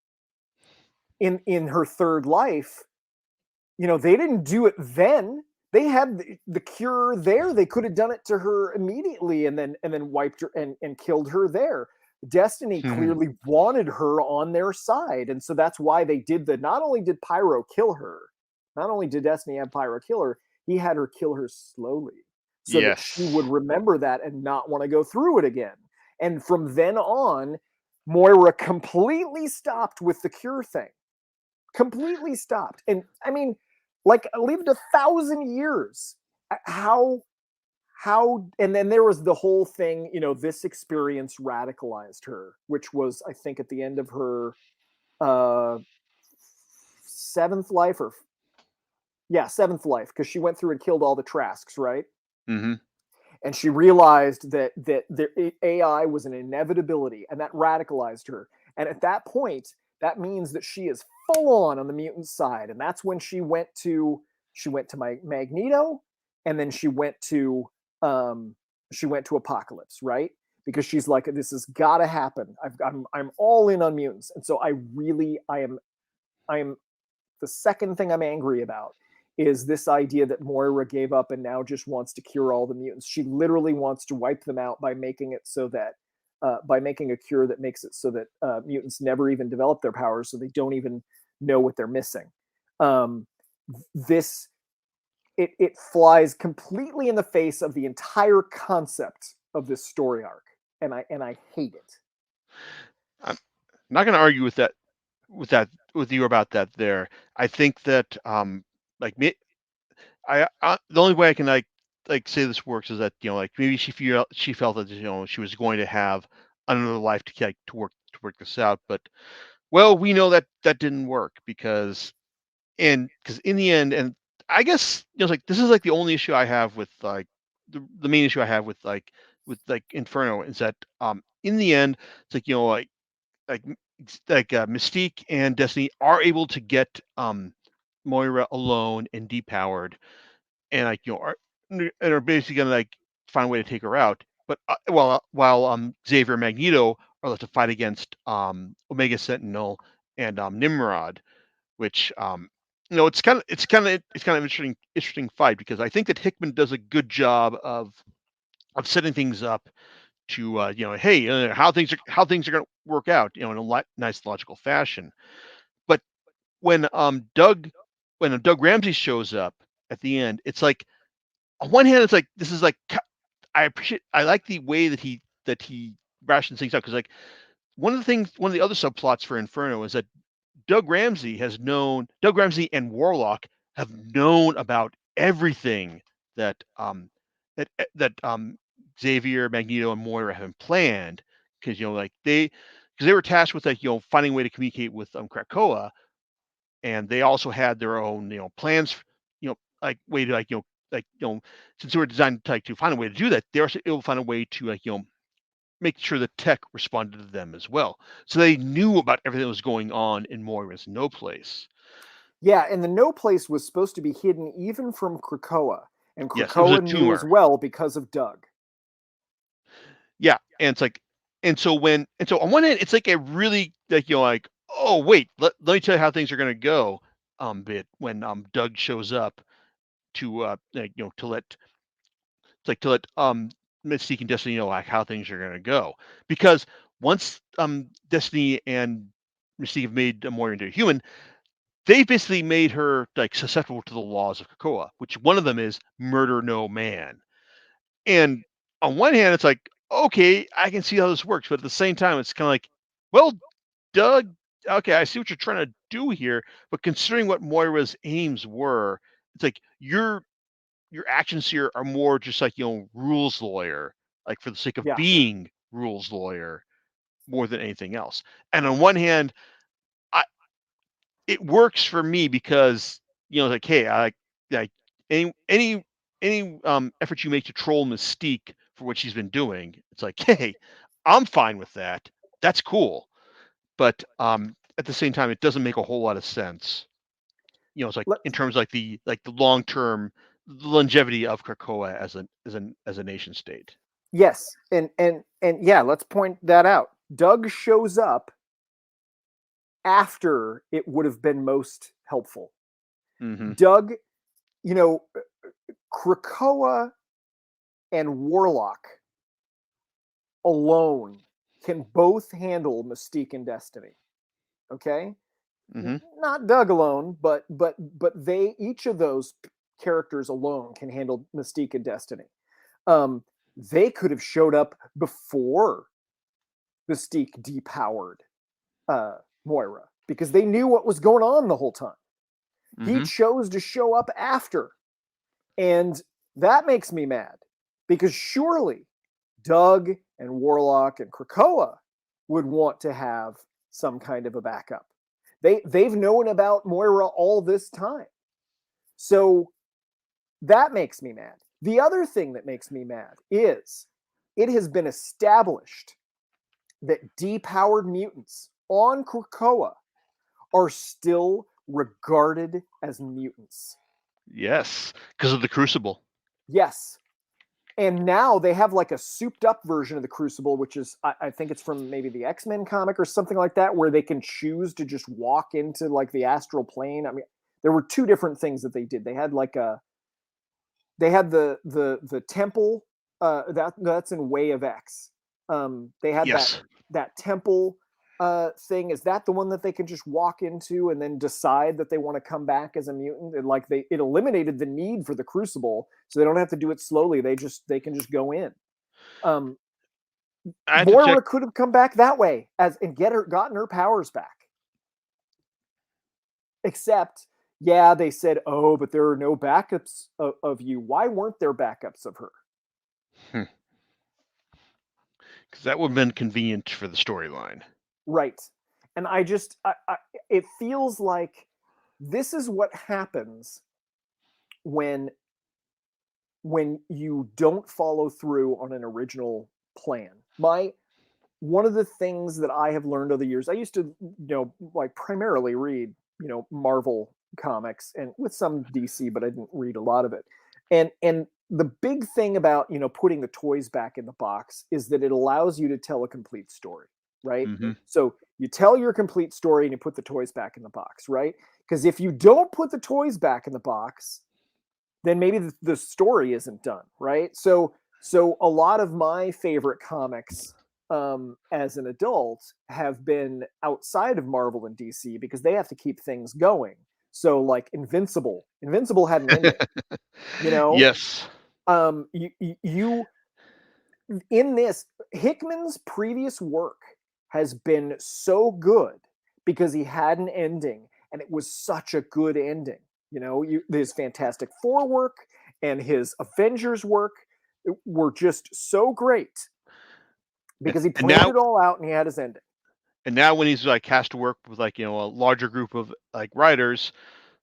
in her third life, they didn't do it then. They had the cure there. They could have done it to her immediately and then wiped her and killed her there. Destiny clearly wanted her on their side. And so that's why they did not only did Pyro kill her, not only did Destiny have Pyro kill her, he had her kill her slowly so that she would remember that and not want to go through it again. And from then on, Moira completely stopped with the cure thing. Completely stopped. And I mean, like, lived 1,000 years. How, and then there was the whole thing, this experience radicalized her, which was, I think, at the end of her seventh life, seventh life, because she went through and killed all the Trasks, right? Mm-hmm. And she realized that the AI was an inevitability, and that radicalized her. And at that point, that means that she is full on the mutant side, and that's when she went to my Magneto, and then she went to Apocalypse, right? Because she's like, this has got to happen. I'm all in on mutants, and so I am the second thing I'm angry about is this idea that Moira gave up and now just wants to cure all the mutants. She literally wants to wipe them out by making it so that by making a cure that makes it so that mutants never even develop their powers, so they don't even know what they're missing. It flies completely in the face of the entire concept of this story arc, and I hate it. I'm not going to argue with you about that. There, I think that like me, the only way I can like say this works is that like maybe she felt that she was going to have another life to work this out, but well, we know that didn't work because in the end, and I guess like this is like the only issue I have with like the main issue I have with Inferno is that in the end it's like like Mystique and Destiny are able to get Moira alone and depowered, and like are basically gonna like find a way to take her out. But while Xavier and Magneto are left to fight against Omega Sentinel and Nimrod, which it's kind of interesting fight, because I think that Hickman does a good job of setting things up to hey, how things are going to work out in a nice logical fashion. But when Doug Ramsey shows up at the end, it's like on one hand it's like this is like I like the way that he rations things out, because like one of the other subplots for Inferno is that Doug Ramsey and Warlock have known about everything that Xavier, Magneto, and Moira have planned, because they were tasked with finding a way to communicate with Krakoa, and they also had their own plans, like way to since they were designed to find a way to do that, they were able to find a way to make sure the tech responded to them as well. So they knew about everything that was going on in Moira's No Place. Yeah, and the No Place was supposed to be hidden even from Krakoa, and Krakoa knew as well because of Doug. Yeah, and it's like, and so on one hand, it's like a really like oh wait, let me tell you how things are going to go. Bit when Doug shows up to to let Mystique and Destiny know like how things are going to go, because once Destiny and Mystique have made Moira into a human, they basically made her like susceptible to the laws of Krakoa, which one of them is murder no man. And on one hand, it's like, okay, I can see how this works, but at the same time, it's kind of like, well, Doug, okay, I see what you're trying to do here, but considering what Moira's aims were, it's like your actions here are more just like rules lawyer, like for the sake of being rules lawyer, more than anything else. And on one hand, it works for me because like, hey, I like any effort you make to troll Mystique for what she's been doing, it's like, hey, I'm fine with that. That's cool. But at the same time, it doesn't make a whole lot of sense. You know, it's like Let- in terms of like the long term longevity of Krakoa as a nation state. Yes, and yeah, let's point that out. Doug shows up after it would have been most helpful. Mm-hmm. Doug, you know, Krakoa and Warlock alone can both handle Mystique and Destiny. Okay? Mm-hmm. Not Doug alone, but they, each of those characters alone can handle Mystique and Destiny. They could have showed up before Mystique depowered Moira because they knew what was going on the whole time. Mm-hmm. He chose to show up after, and that makes me mad because surely Doug and Warlock and Krakoa would want to have some kind of a backup. They've known about Moira all this time, so that makes me mad. The other thing that makes me mad is it has been established that depowered mutants on Krakoa are still regarded as mutants. Yes, because of the Crucible. Yes. And now they have like a souped up version of the Crucible, which is, I think it's from maybe the X-Men comic or something like that, where they can choose to just walk into like the astral plane. I mean, there were two different things that they did. They had like they had the temple, that's in Way of X. They had Yes. that temple thing. Is that the one that they can just walk into and then decide that they want to come back as a mutant? And like it eliminated the need for the Crucible, so they don't have to do it slowly. They can just go in. Moira could have come back that way and gotten her powers back. Except, yeah, they said, oh, but there are no backups of you. Why weren't there backups of her? Because that would have been convenient for the storyline. Right. And it feels like this is what happens when you don't follow through on an original plan. One of the things that I have learned over the years, I used to, like primarily read, Marvel comics and with some DC, but I didn't read a lot of it. And the big thing about, putting the toys back in the box is that it allows you to tell a complete story, right? Mm-hmm. So you tell your complete story and you put the toys back in the box, right? Because if you don't put the toys back in the box, then maybe the story isn't done, right? So a lot of my favorite comics as an adult have been outside of Marvel and DC because they have to keep things going. So like Invincible had an ending, Yes. You in this, Hickman's previous work has been so good because he had an ending and it was such a good ending. His Fantastic Four work and his Avengers work were just so great because he planned it all out and he had his ending. And now when he's like has to work with like, a larger group of like writers,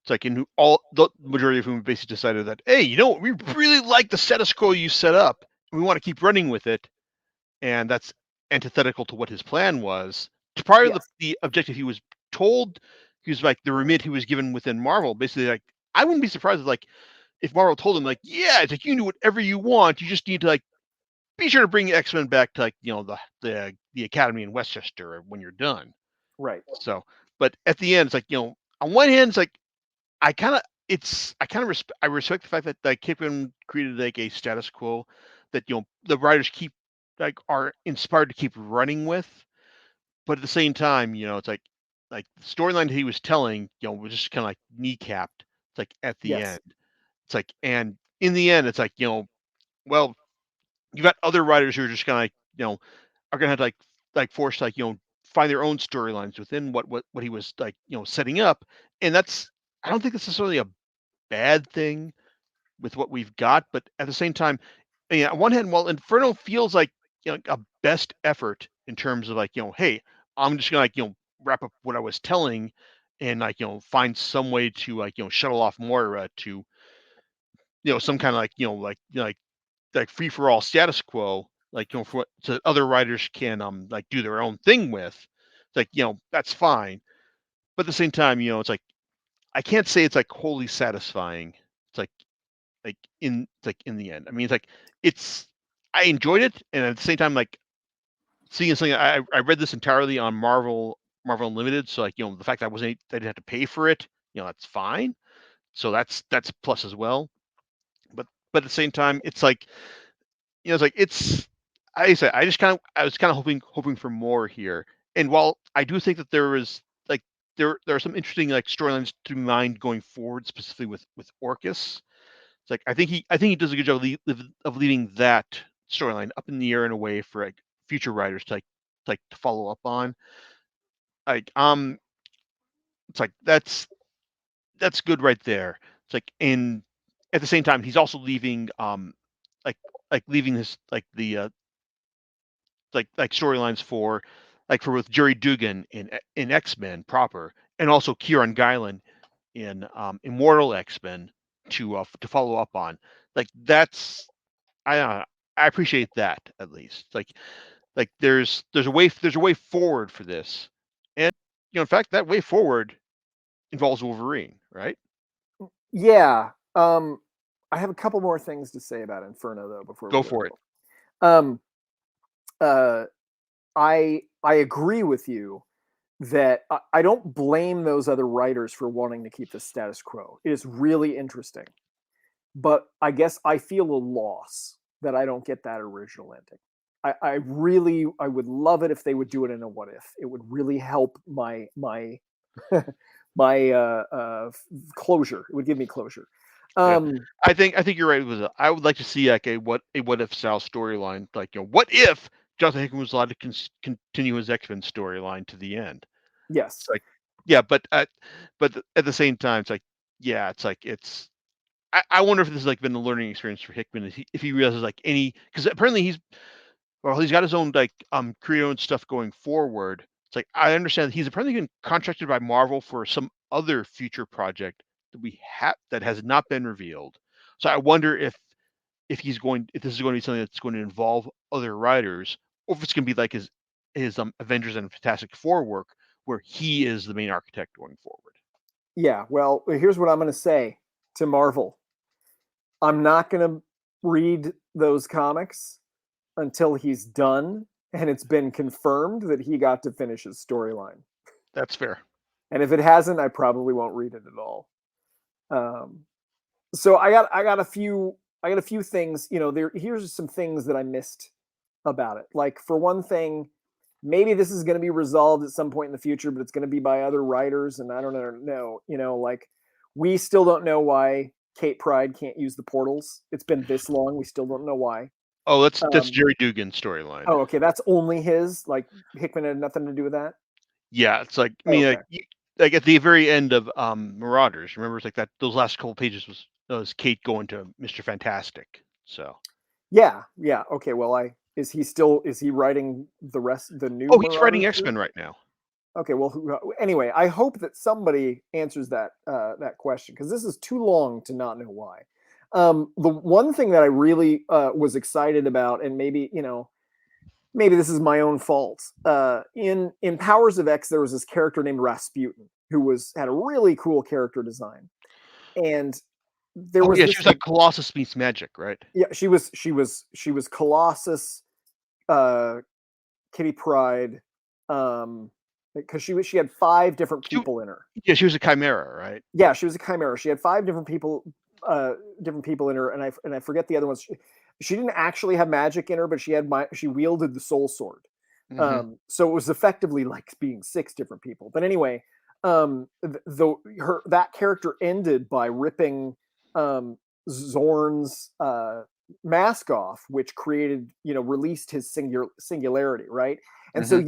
it's like all the majority of whom basically decided that, hey, we really like the status quo you set up. We want to keep running with it. And that's antithetical to what his plan was. Prior to the objective he was told, he was like the remit he was given within Marvel. Basically, like, I wouldn't be surprised if Marvel told him, like, yeah, it's like you can do whatever you want. You just need to like be sure to bring X-Men back to like, the Academy in Westchester when you're done. Right. So, but at the end, it's like, on one hand, it's like I respect the fact that like Hickman created like a status quo that the writers are inspired to keep running with, but at the same time, it's like the storyline he was telling, was just kind of like kneecapped. It's like at the end, it's like, and in the end, it's like well, you got other writers who are just kind of like are gonna have to like force like find their own storylines within what he was like setting up, and that's I don't think that's necessarily a bad thing with what we've got, but at the same time, on one hand, while Inferno feels like a best effort in terms of like hey, I'm just gonna like wrap up what I was telling, and like find some way to like shuttle off Moira to some kind of like free for all status quo, like so other writers can like do their own thing with, like that's fine, at the same time, it's like I can't say it's like wholly satisfying. It's like in the end. I mean, it's like I enjoyed it, and at the same time, like seeing something. I read this entirely on Marvel Unlimited, so like the fact that I didn't have to pay for it, that's fine. So that's a plus as well. But at the same time, it's like it's like I said, I was kind of hoping for more here. And while I do think that like there are some interesting like storylines to mind going forward, specifically with Orcus. It's like I think he does a good job of leaving that storyline up in the air in a way for like future writers to follow up on. Like it's like that's good right there. It's like, and at the same time, he's also leaving like leaving this like the like storylines for with Jerry Dugan in X-Men proper, and also Kieran Gillen in Immortal X-Men to follow up on. Like that's I appreciate that at least. Like there's a way forward for this, and in fact that way forward involves Wolverine, right? Yeah. I have a couple more things to say about Inferno though before we Go go. for it. I agree with you that I don't blame those other writers for wanting to keep the status quo. It is really interesting, but I guess I feel a loss that I don't get that original ending. I would love it if they would do it in a what if. It would really help my closure. It would give me closure. Yeah. I think you're right. I would like to see like a what if style storyline. Like what if Jonathan Hickman was allowed to continue his X-Men storyline to the end? Yes. It's like yeah, but at the same time, it's like yeah, it's like I wonder if this has like been a learning experience for Hickman if he realizes like because apparently he's got his own like creative own stuff going forward. It's like I understand that he's apparently been contracted by Marvel for some other future project that has not been revealed. So I wonder if this is going to be something that's going to involve other writers, or if it's going to be like his Avengers and Fantastic Four work, where he is the main architect going forward. Yeah. Well, here's what I'm going to say to Marvel. I'm not going to read those comics until he's done and it's been confirmed that he got to finish his storyline. That's fair. And if it hasn't, I probably won't read it at all. So I got a few things. Here's some things that I missed about it. Like for one thing, maybe this is going to be resolved at some point in the future, but it's going to be by other writers, and I don't know. Like we still don't know why Kate Pryde can't use the portals. It's been this long. We still don't know why. Oh, that's Jerry Dugan's storyline. Oh, okay. That's only his. Like Hickman had nothing to do with that. Yeah, it's like I mean, like at the very end of Marauders, remember it's like that. Those last couple pages was Kate going to Mr. Fantastic. So yeah. Okay. Well, is he writing the new? Oh, he's writing X-Men right now. Okay, well, anyway, I hope that somebody answers that question because this is too long to not know why. The one thing that I really was excited about, and maybe this is my own fault. In Powers of X, there was this character named Rasputin who had a really cool character design, and there was she was like Colossus meets magic, right? Yeah, she was Colossus, Kitty Pryde, because she had 5 different people in her. Yeah, she was a chimera, right? Yeah, she was a chimera. She had 5 different people in her, and I forget the other ones. She didn't actually have magic in her, but she wielded the soul sword. Mm-hmm. So it was effectively like being 6 different people. But anyway, that character ended by ripping Zorn's mask off, which released his singularity, right? And so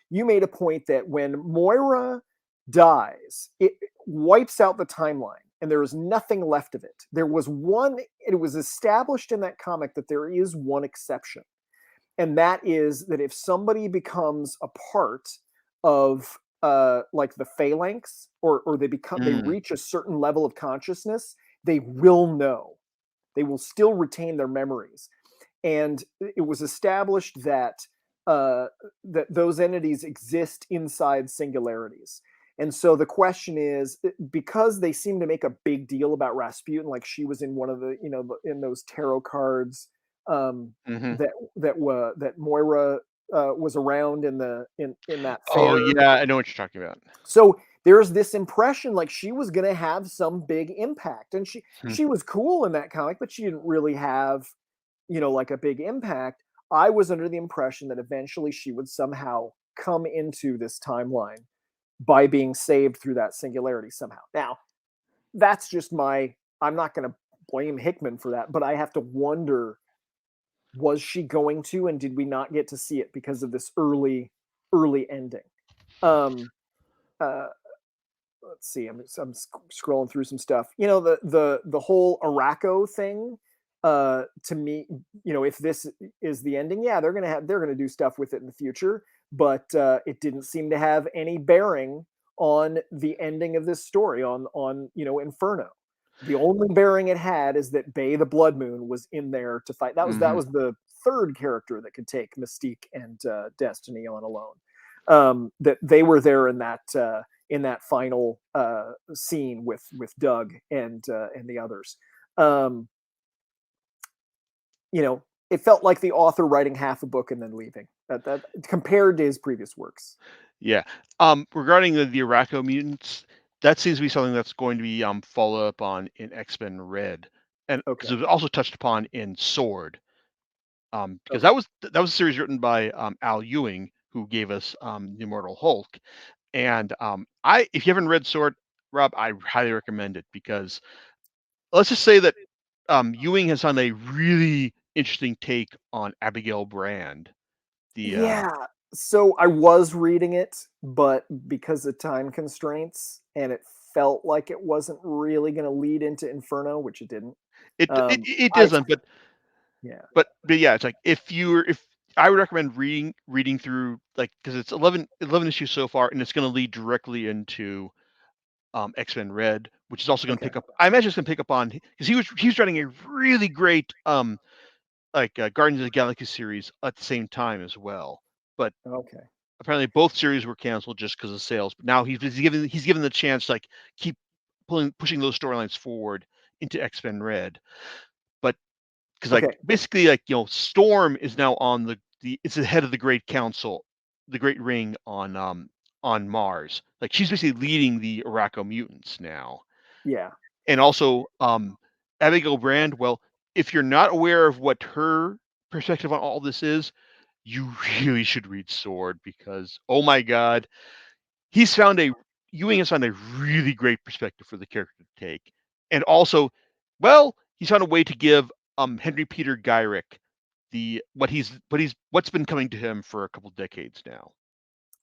you made a point that when Moira dies, it wipes out the timeline and there is nothing left of it. It was established in that comic that there is one exception. And that is that if somebody becomes a part of like the phalanx or they reach a certain level of consciousness, they will know. They will still retain their memories. And it was established that those entities exist inside singularities. And so the question is, because they seem to make a big deal about Rasputin, like she was in one of the, in those tarot cards, Mhm. that Moira was around in that fair. Oh, yeah, I know what you're talking about. So there's this impression like she was going to have some big impact, and Hmm. she was cool in that comic, but she didn't really have, like a big impact. I was under the impression that eventually she would somehow come into this timeline by being saved through that singularity somehow. Now, that's just I'm not going to blame Hickman for that, but I have to wonder, was she going to, and did we not get to see it because of this early ending? Um, uh, let's see. I'm scrolling through some stuff. The whole Araco thing. To me, if this is the ending, yeah, they're gonna do stuff with it in the future. But it didn't seem to have any bearing on the ending of this story on Inferno. The only bearing it had is that Bay the Blood Moon was in there to fight. That was the third character that could take Mystique and Destiny on alone. That they were there in that final scene with Doug and the others. It felt like the author writing half a book and then leaving. That compared to his previous works. Yeah. Regarding the Araco mutants, that seems to be something that's going to be follow up on in X-Men Red, and because Okay. it was also touched upon in Sword. Because Okay. that was a series written by Al Ewing, who gave us the Immortal Hulk. And if you haven't read Sword, Rob, I highly recommend it, because let's just say that Ewing has done a really interesting take on Abigail Brand. Yeah. So I was reading it, but because of time constraints, and it felt like it wasn't really going to lead into Inferno, which it didn't. It I doesn't, Yeah. but yeah, it's like if I would recommend reading through, like, because it's 11 issues so far, and it's going to lead directly into X-Men Red, which is also going to Okay. pick up. I imagine it's going to pick up on, because he was writing a really great Guardians of the Galaxy series at the same time as well. But Okay. apparently both series were canceled just because of sales. But now he's given the chance to, like, keep pushing those storylines forward into X-Men Red. But because, like, Okay. basically, like, Storm is now on it's the head of the Great Council, the Great Ring on Mars. Like, she's basically leading the Araco mutants now. Yeah. And also Abigail Brand, well, if you're not aware of what her perspective on all this is, you really should read Sword, because, oh my god, Ewing has found a really great perspective for the character to take. And also, well, he's found a way to give Henry Peter Gyrick what's been coming to him for a couple decades now.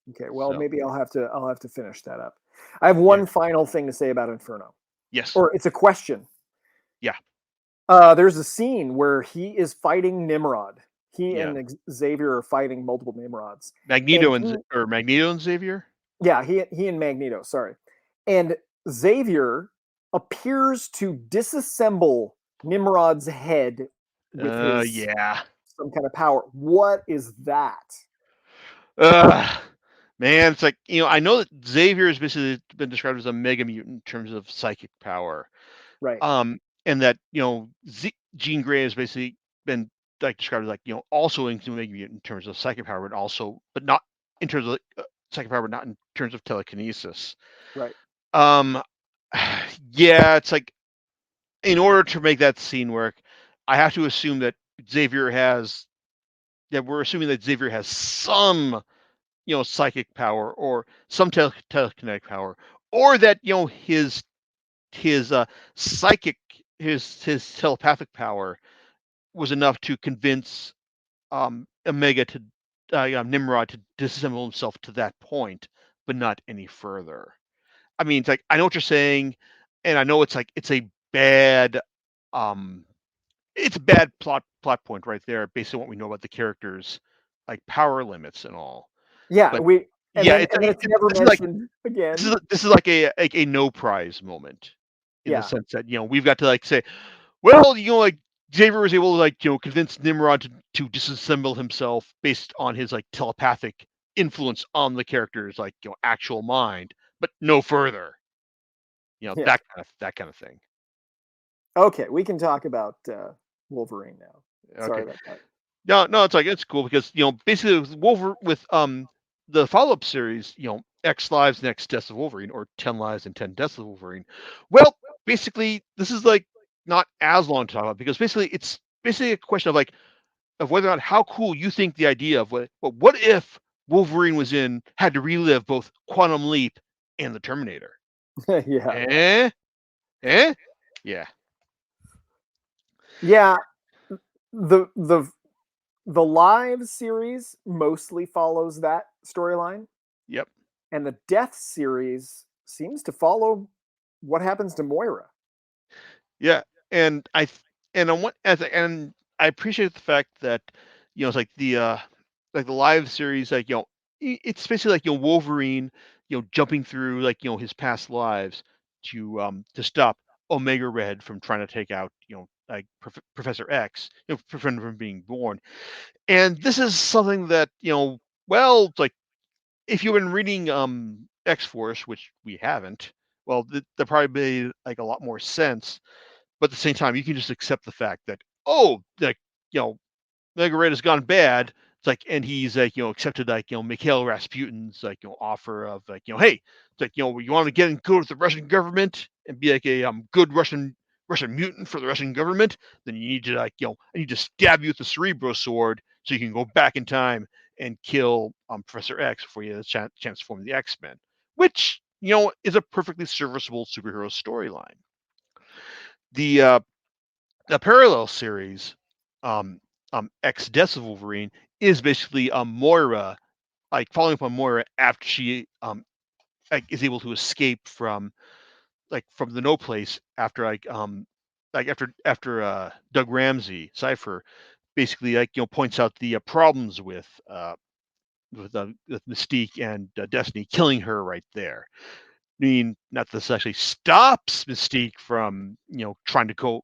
Okay. Well, So maybe I'll have to finish that up. I have yeah. one final thing to say about Inferno, Yes. or it's a question. Yeah. There's a scene where he is fighting Nimrod. He Yeah. and Xavier are fighting multiple Nimrods. Magneto and Xavier. Yeah, he and Magneto, sorry. And Xavier appears to disassemble Nimrod's head with his Yeah. some kind of power. What is that? Man, it's like, I know that Xavier has basically been described as a mega mutant in terms of psychic power. Right. And that, Jean Grey has basically been, like, described as, like, also a mega mutant in terms of psychic power, but not in terms of psychic power, but not in terms of telekinesis. Right. Um, yeah, it's like, in order to make that scene work, I have to assume that we're assuming that Xavier has some, psychic power, or some telekinetic power, or that, his psychic his telepathic power was enough to convince Omega to Nimrod to disassemble himself to that point, but not any further. I mean, it's like, I know what you're saying, and I know it's like um it's a bad plot point right there, based on what we know about the characters, like power limits and all. Yeah, But yeah, and then it's never this is like mentioned again. this is like a no prize moment, in the Yeah. sense that, we've got to, like, say, well, like, Xavier was able to, like, convince Nimrod to disassemble himself based on his, like, telepathic influence on the character's, like, actual mind, but no further. Yeah. That kind of thing. Okay, we can talk about Wolverine now. Okay. Sorry about that. No, it's cool because basically with the follow up series, X Lives and X Deaths of Wolverine, or 10 Lives and 10 Deaths of Wolverine. Well, basically this is like not as long to talk about because basically it's basically a question of of whether or not how cool you think the idea of what if Wolverine had to relive both Quantum Leap and the Terminator. Yeah. Yeah. Yeah. The Live series mostly follows that storyline, Yep. and the Death series seems to follow what happens to Moira. Yeah, and and on what and I appreciate the fact that it's like the live series, it's basically like Wolverine, jumping through his past lives to stop Omega Red from trying to take out like Professor X, prevent him from being born. And this is something that well, it's like if you've been reading X Force, which we haven't, well, there probably be like a lot more sense, but at the same time, you can just accept the fact that, oh, like, you know, Mega Red has gone bad. It's like, and he's like, accepted like, Mikhail Rasputin's like, offer of like, hey, it's like, you want to get in good with the Russian government and be like a good Russian mutant for the Russian government, then you need to like, I need to stab you with the Cerebro sword so you can go back in time and kill Professor X before you have a chance to form the X-Men, which, is a perfectly serviceable superhero storyline. The parallel series, um, X Deaths of Wolverine, is basically Moira, like following up on Moira after she like is able to escape from the No Place after after Doug Ramsey Cipher basically points out the problems with Mystique and Destiny, killing her right there. I mean, not that this actually stops Mystique from, trying to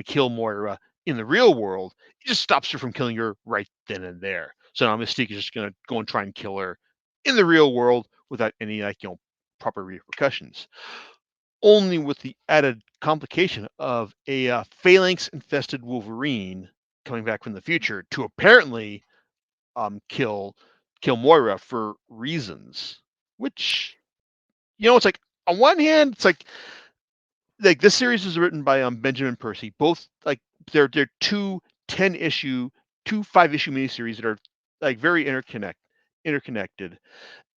kill Moira in the real world. It just stops her from killing her right then and there. So now Mystique is just gonna go and try and kill her in the real world without any proper repercussions. Only with the added complication of a phalanx infested Wolverine coming back from the future to apparently kill Moira for reasons, which it's like on one hand, it's like this series is written by Benjamin Percy. Both like they're two 10-issue, 5-issue miniseries that are like very interconnected.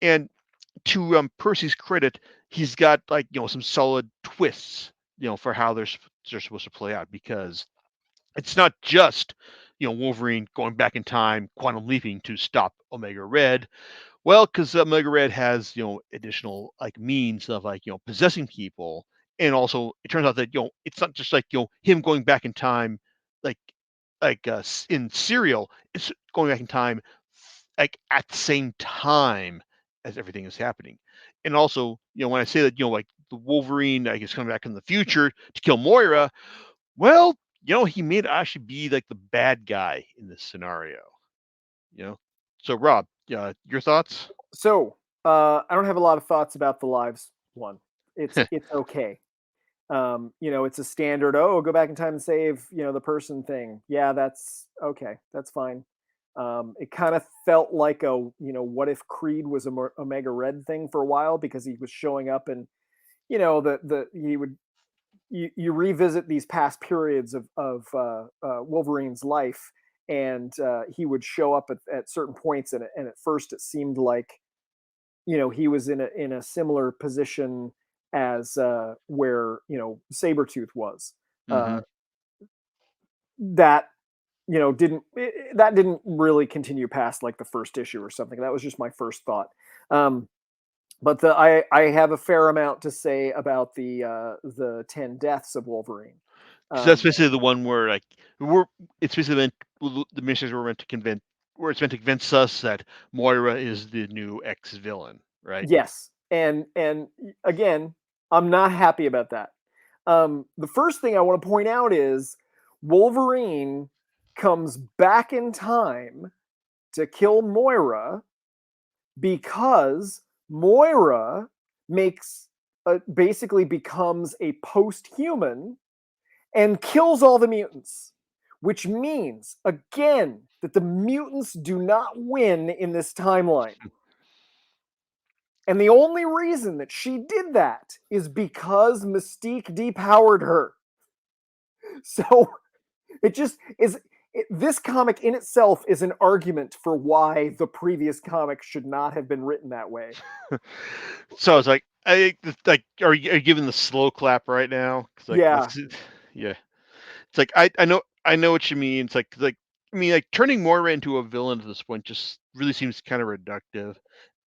And to Percy's credit, he's got like some solid twists, for how they're supposed to play out, because it's not just Wolverine going back in time, quantum leaping to stop Omega Red. Well, because Omega Red has additional like means of like possessing people, and also it turns out that it's not just like him going back in time, like in Serial, it's going back in time like at the same time as everything is happening. And also when I say that like the Wolverine I guess coming back in the future to kill Moira, well, he may actually be like the bad guy in this scenario. So Rob, your thoughts? So I don't have a lot of thoughts about the Lives one. It's okay. It's a standard. Oh, go back in time and save the person thing. Yeah, that's okay. That's fine. It kind of felt like a what if Creed was a Omega Red thing for a while, because he was showing up and he would you revisit these past periods of Wolverine's life, and he would show up at certain points, and at first it seemed like he was in a similar position as where Sabretooth was. Mm-hmm. That that didn't really continue past like the first issue or something. That was just my first thought. But I have a fair amount to say about the 10 Deaths of Wolverine. So that's basically the one where like it's basically the missions were meant to convince us that Moira is the new ex-villain, right? Yes, and again, I'm not happy about that. The first thing I want to point out is Wolverine comes back in time to kill Moira because Moira basically becomes a post-human and kills all the mutants, which means again that the mutants do not win in this timeline. And the only reason that she did that is because Mystique depowered her. So it just is. This comic in itself is an argument for why the previous comic should not have been written that way. So it's like, are you giving the slow clap right now? 'Cause, like, Yeah. yeah. It's like I know what you mean. It's like I mean, like turning Moira into a villain at this point just really seems kind of reductive.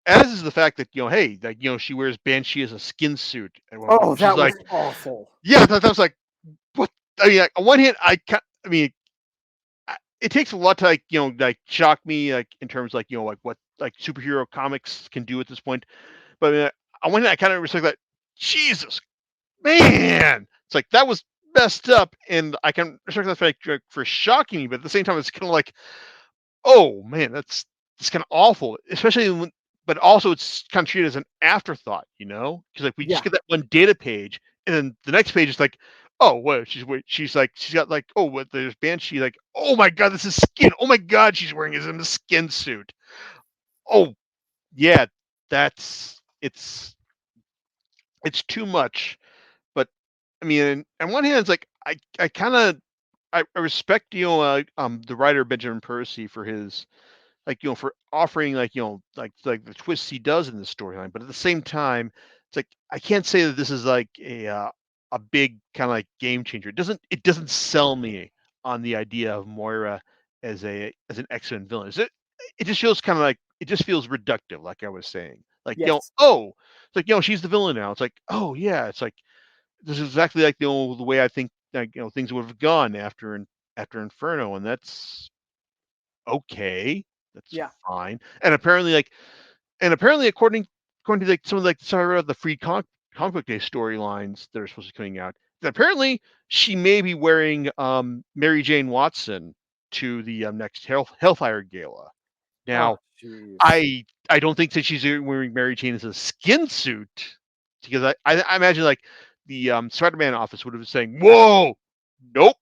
As is the fact that hey, like she wears Banshee as a skin suit at one point, Oh, which is that was like, awful. yeah, that was like, what? I mean, like, on one hand, I mean, it takes a lot to like shock me, like in terms like like what like superhero comics can do at this point. But I mean, on one hand, I kind of respect that. Jesus, man, it's like that was messed up, and I can respect that for shocking me. But at the same time, it's kind of like, oh man, that's kind of awful, especially when. But also, it's kind of treated as an afterthought, because like we just Yeah. get that one data page, and then the next page is like, oh, what? She's like, she's got like, oh, what? There's Banshee, like, oh my god, this is skin. Oh my god, she's wearing is in a skin suit. Oh yeah, that's it's too much. But I mean, on one hand, it's like I kind of I respect the writer Benjamin Percy for his like for offering like like the twists he does in the storyline, but at the same time, it's like I can't say that this is like a big kind of like game changer. It doesn't sell me on the idea of Moira as an excellent villain. It just feels kind of like it just feels reductive, like I was saying. Like Yes. oh, it's like she's the villain now. It's like, oh yeah, it's like this is exactly like the way I think like things would have gone after Inferno, and that's okay. That's Yeah. fine. And apparently according to like some of like some of the free comic book day storylines that are supposed to be coming out, that apparently she may be wearing Mary Jane Watson to the next Hellfire Gala. Oh, Now, jeez. I don't think that she's wearing Mary Jane as a skin suit, because I imagine like the Spider-Man office would have been saying, "Whoa, nope,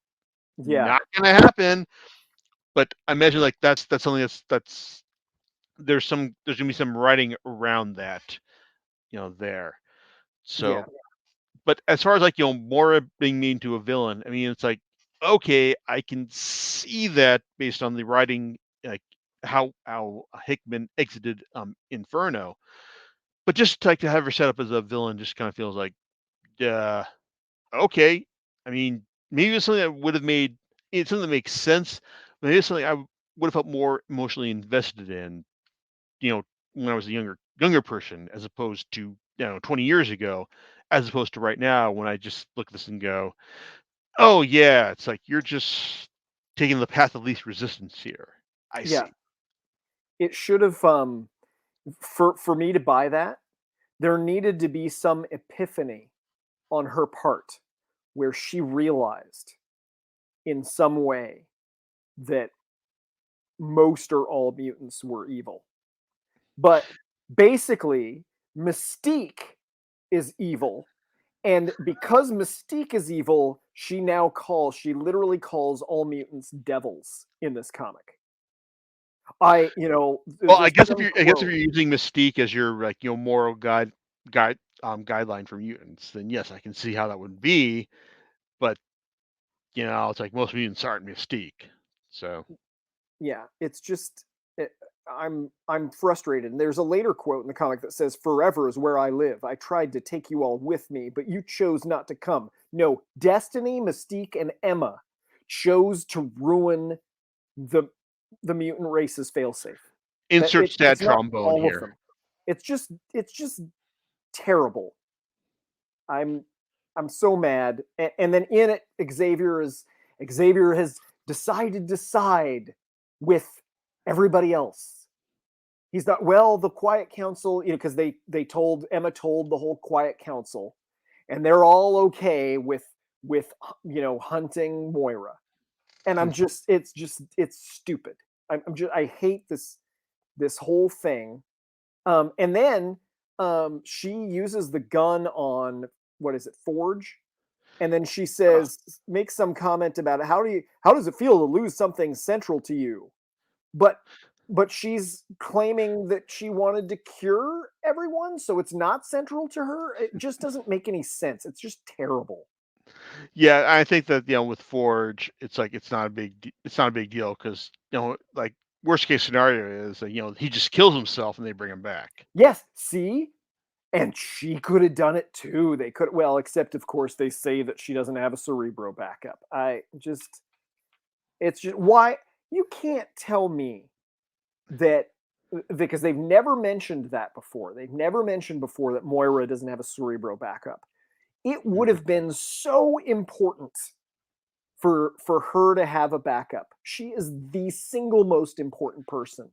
Yeah. not gonna happen." But I imagine like that's something that's there's gonna be some writing around that, there. Yeah. So, but as far as like Mora being made into a villain, I mean, it's like, okay, I can see that based on the writing, like how Hickman exited Inferno, but just like to have her set up as a villain just kind of feels like, uh, okay. I mean, maybe it's something that would have made it's something that makes sense. But maybe it's something I would have felt more emotionally invested in, when I was a younger person, as opposed to 20 years ago, as opposed to right now when I just look at this and go, oh yeah, it's like you're just taking the path of least resistance here. I Yeah. see. It should have for me to buy that, there needed to be some epiphany on her part where she realized in some way that most or all mutants were evil. But basically, Mystique is evil. And because Mystique is evil, she literally calls all mutants devils in this comic. Well, There's some I guess if quote. you're using Mystique as your like moral guideline for mutants, then yes, I can see how that would be. But it's like most mutants aren't Mystique. So Yeah, it's just I'm frustrated. And there's a later quote in the comic that says, "Forever is where I live. I tried to take you all with me, but you chose not to come." No, Destiny, Mystique, and Emma chose to ruin the mutant race's failsafe. insert sad It's not trombone all of here. them. It's just terrible. I'm I'm so mad. And then in it, Xavier has decided to side with everybody else. He's not well. The Quiet Council, because Emma told the whole Quiet Council, and they're all okay with hunting Moira. And it's stupid. I hate this whole thing. And then she uses the gun on, what is it, Forge? And then she says, makes some comment about it. How does it feel to lose something central to you? But she's claiming that she wanted to cure everyone, so it's not central to her. It just doesn't make any sense. It's just terrible. Yeah, I think that with Forge, it's like it's not a big deal because like worst case scenario is that he just kills himself and they bring him back. Yes, see? And she could have done it too. They could, well, except of course they say that she doesn't have a Cerebro backup. It's just why you can't tell me that, because they've never mentioned that before. They've never mentioned before that Moira doesn't have a Cerebro backup. It would have been so important for her to have a backup. She is the single most important person.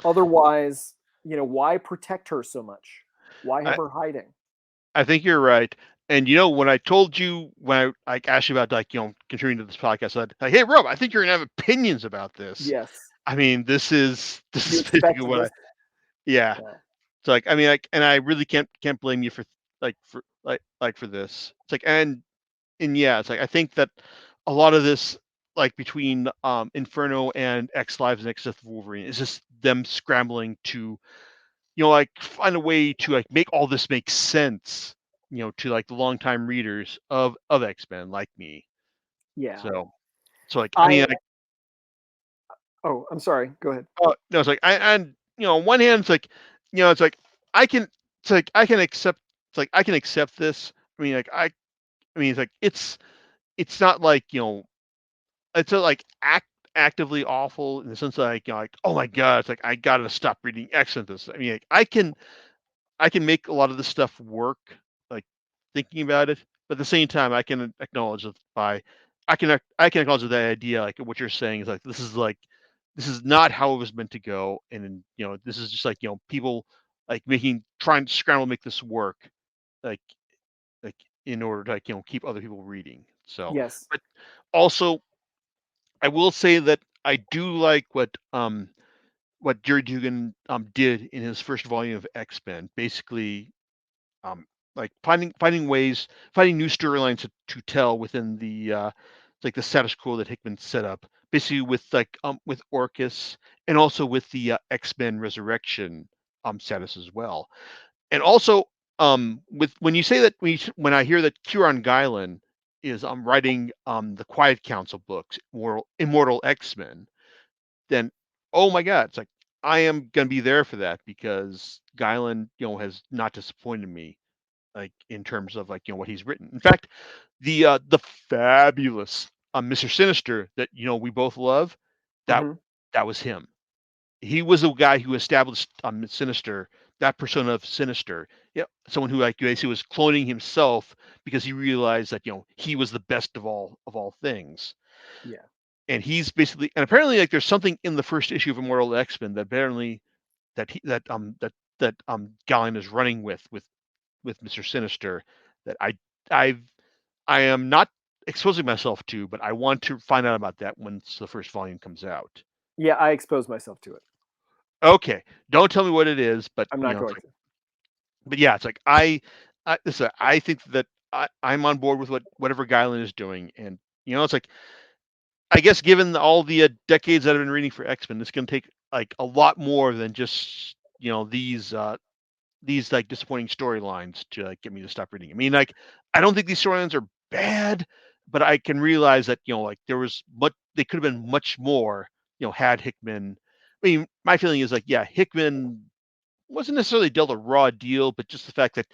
Otherwise, why protect her so much? Why have her hiding? I think you're right. And when I told you, when I asked you about contributing to this podcast, I said, like, hey Rob, I think you're gonna have opinions about this. Yes. I mean, this is You basically expected what this? yeah. Yeah. It's like, I mean, and I really can't blame you for for this. It's like, and yeah, it's like I think that a lot of this, like between Inferno and X Lives and X Death of Wolverine, is just them scrambling to like find a way to like make all this make sense, to like the longtime readers of X-Men like me. Yeah. So like, I mean, Oh, I'm sorry. Go ahead. no, it's like and on one hand, it's like, it's like I can, it's like I can accept, it's like I can accept this. I mean, like I mean, it's like it's not like it's not like actively awful in the sense that like like, oh my god, it's like I gotta stop reading X-Men. This, I mean, like, I can make a lot of this stuff work, like thinking about it, but at the same time, I can acknowledge that I can acknowledge that idea, like what you're saying is like this is not how it was meant to go, and this is just like people like trying to scramble to make this work, like like in order to like keep other people reading. So, Yes. but also I will say that I do like what Jerry Dugan did in his first volume of X-Men, basically um, like finding ways, finding new storylines to tell within the like the status quo that Hickman set up, basically with Orcus and also with the X-Men Resurrection status as well, and also with when you say that when I hear that Kieran Gillen is writing the Quiet Council books, Immortal X-Men, then oh my god, it's like I am gonna be there for that because Gillen has not disappointed me, like in terms of like what he's written. In fact, the fabulous Mr. Sinister that we both love, that Mhm. that was him. He was the guy who established Sinister, that persona of Sinister. Yeah, someone who like basically was cloning himself because he realized that he was the best of all things. Yeah. And he's basically, and apparently like there's something in the first issue of Immortal X-Men that apparently that Gallion is running with Mr. Sinister that I I am not exposing myself to, but I want to find out about that once the first volume comes out. Yeah, I exposed myself to it. Okay, don't tell me what it is, but I'm not going to. but yeah, it's like listen, I think that I'm on board with whatever Guylan is doing, and it's like I guess given all the decades that I've been reading for X-Men, it's going to take like a lot more than just these like disappointing storylines to like get me to stop reading. I mean, like I don't think these storylines are bad, but I can realize that like there was they could have been much more. Had Hickman. I mean, my feeling is like yeah, Hickman wasn't necessarily dealt a raw deal, but just the fact that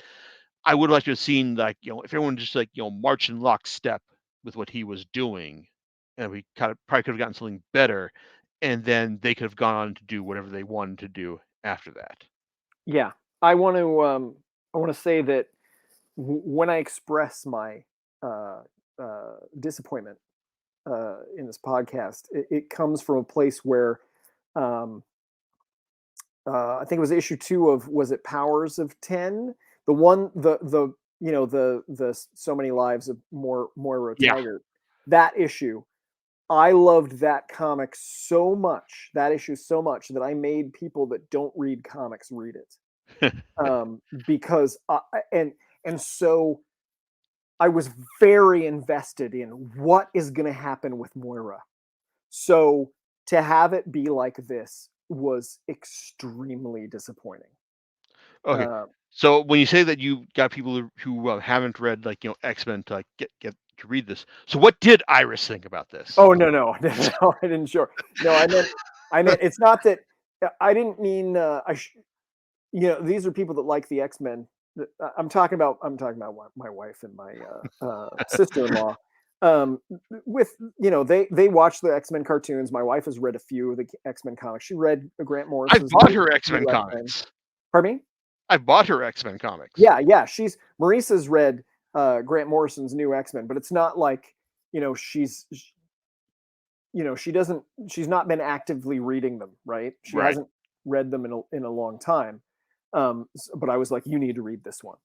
I would like to have seen like if everyone just like marched in lockstep with what he was doing, and we kind of probably could have gotten something better, and then they could have gone on to do whatever they wanted to do after that. Yeah, I want to say that when I express my disappointment in this podcast, it comes from a place where um, I think it was issue 2 of, was it Powers of 10? The one, the the So Many Lives of Moira Yeah. Taggart. That issue, I loved that comic so much, that issue so much, that I made people that don't read comics read it. because and so I was very invested in what is going to happen with Moira. So to have it be like this was extremely disappointing. Okay. So when you say that you got people who haven't read like X-Men to like get to read this, so what did Iris think about this? Oh no, I didn't. Sure, no, I meant it's not that I didn't mean. These are people that like the X-Men. I'm talking about my wife and my sister-in-law. With they watch the X-Men cartoons. My wife has read a few of the X-Men comics. She read Grant I Morrison's bought new her X-Men X-Men. comics. Pardon me? I bought her X-Men comics. Yeah. Marissa's read Grant Morrison's new X-Men, but it's not like she's not been actively reading them, right? She Right. hasn't read them in a long time. But I was like, you need to read this one.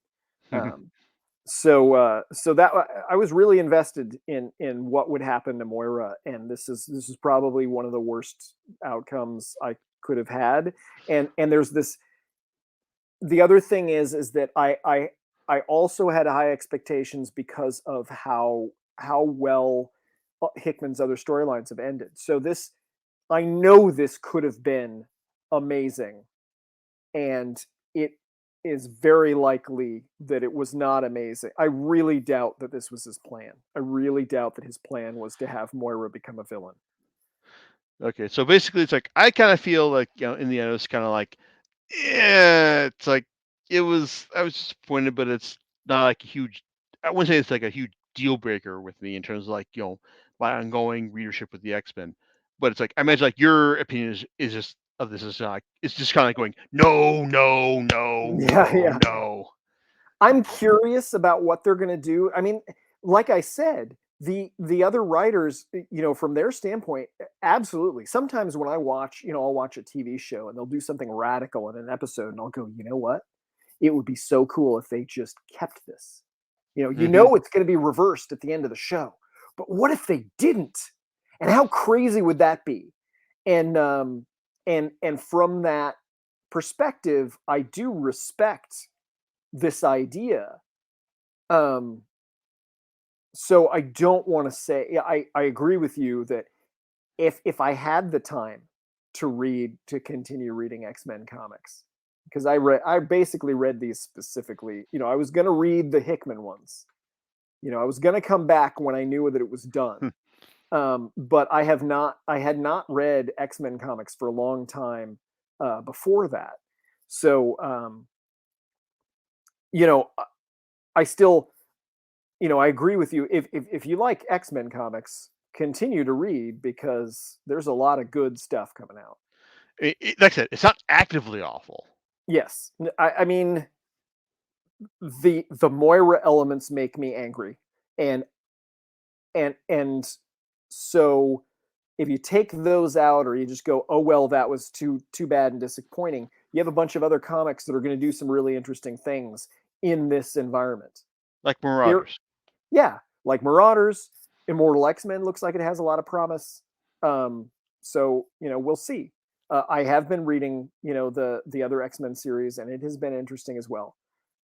So that I was really invested in what would happen to Moira, and this is probably one of the worst outcomes I could have had. And there's this. The other thing is that I also had high expectations because of how well Hickman's other storylines have ended. So I know this could have been amazing, and it is very likely that it was not amazing. I really doubt that this was his plan. I really doubt that his plan was to have Moira become a villain. Okay, so basically it's like I kind of feel like in the end it was kind of like it's like I was disappointed, but it's not like a huge. I wouldn't say it's like a huge deal breaker with me in terms of like my ongoing readership with the X-Men. But it's like I imagine like your opinion is just of this is like it's just kind of like going no, Yeah. no. I'm curious about what they're going to do. I mean, like I said, the other writers, from their standpoint, absolutely. Sometimes when I watch, I'll watch a TV show and they'll do something radical in an episode, and I'll go, you know what? It would be so cool if they just kept this. It's going to be reversed at the end of the show, but what if they didn't? And how crazy would that be? And from that perspective, I do respect this idea. So I don't want to say, I agree with you that if I had the time to continue reading X-Men comics, because I basically read these specifically, I was going to read the Hickman ones, I was going to come back when I knew that it was done. But I had not read X-Men comics for a long time before that. So, I still, I agree with you. If you like X-Men comics, continue to read because there's a lot of good stuff coming out. Like I said, it's not actively awful. Yes, I mean the Moira elements make me angry, and so if you take those out, or you just go, oh well, that was too bad and disappointing, you have a bunch of other comics that are going to do some really interesting things in this environment. Like Marauders. Like Marauders. Immortal X-Men looks like it has a lot of promise. So we'll see. I have been reading the other X-Men series, and it has been interesting as well.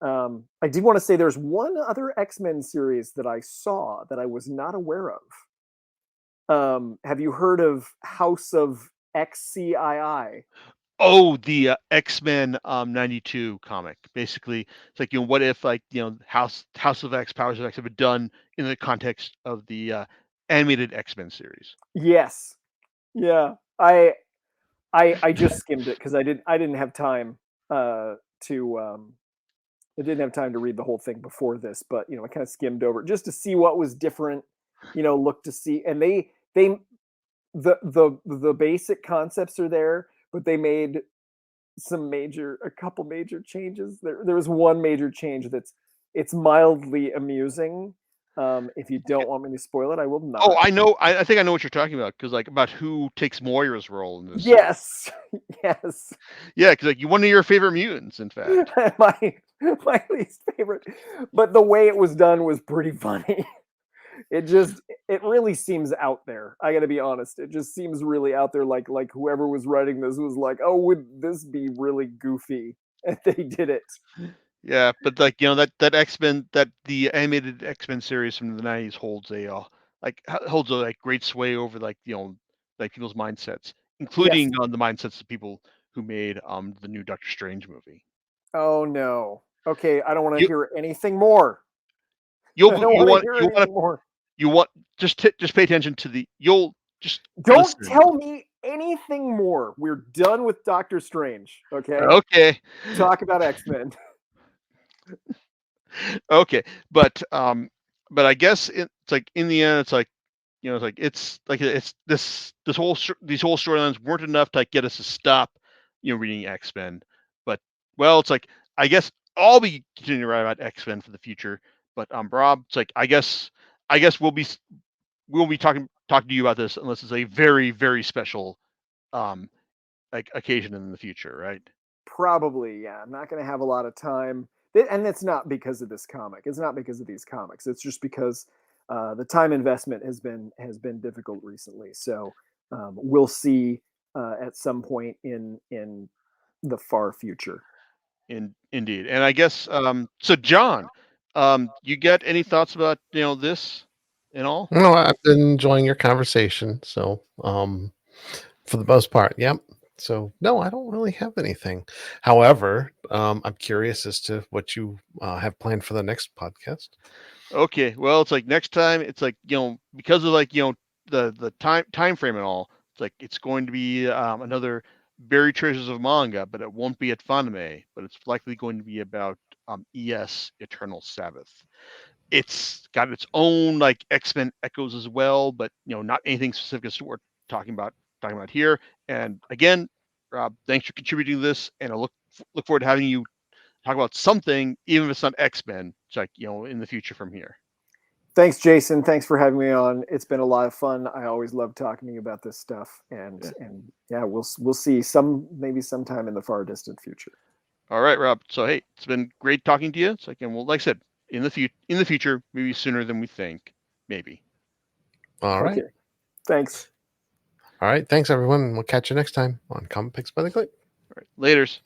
I did want to say there's one other X-Men series that I saw that I was not aware of. Have you heard of House of XCII? Oh, the X-Men 92 comic. Basically, it's like what if like House of X, Powers of X have been done in the context of the animated X-Men series. Yes. Yeah. I just skimmed it because I didn't have time I didn't have time to read the whole thing before this, but I kind of skimmed over it just to see what was different, look to see. And the basic concepts are there, but they made a couple major changes. There was one major change it's mildly amusing. If you don't want me to spoil it, I will not. Oh, I know. I think I know what you're talking about, because like about who takes Moira's role in this. Yes, yes. Yeah, because like one of your favorite mutants, in fact. my least favorite, but the way it was done was pretty funny. It really seems out there. I gotta be honest. It just seems really out there. Like whoever was writing this was like, oh, would this be really goofy? and they did it. Yeah, but like that X-Men, that the animated X-Men series from the 90s holds a holds a like great sway over like like people's mindsets, including the mindsets of people who made the new Doctor Strange movie. Oh no. Okay, I don't want to You hear anything more. you'll I don't you want to want hear you want anything more. you want just pay attention to you'll just Don't listen. tell me anything more. We're done with Doctor Strange. Okay. Okay. Talk about X-Men. Okay, but I guess it's like in the end, it's like it's these whole storylines weren't enough to like, get us to stop reading X-Men, but well, it's like I guess I'll be continuing to write about X-Men for the future, but Rob, it's like I guess we'll be talking to you about this unless it's a very very special um like occasion in the future, right? Probably, yeah. I'm not going to have a lot of time, and it's not because of this comic. It's not because of these comics. It's just because the time investment has been difficult recently. So we'll see at some point in the far future. Indeed. And I guess so John, you got any thoughts about, this and all? No, I've been enjoying your conversation. So, for the most part, yep. So, no, I don't really have anything. However, I'm curious as to what you have planned for the next podcast. Okay. Well, it's like next time it's like, because of like, the time frame and all, it's like it's going to be another Buried Treasures of Manga, but it won't be at Fanime, but it's likely going to be about ES Eternal Sabbath. It's got its own like X-Men echoes as well, but not anything specific as to what we're talking about here. And again, Rob, thanks for contributing to this, and I look forward to having you talk about something, even if it's not X-Men, it's like in the future from here. Thanks, Jason. Thanks for having me on. It's been a lot of fun. I always love talking to you about this stuff, and Yeah. and yeah, we'll see maybe sometime in the far distant future. All right, Rob. So hey, it's been great talking to you. It's like, and well, like I said, in the future, maybe sooner than we think, maybe. All right. Okay. Thanks. All right. Thanks, everyone. And we'll catch you next time on Comic Picks by the Click. All right, laters.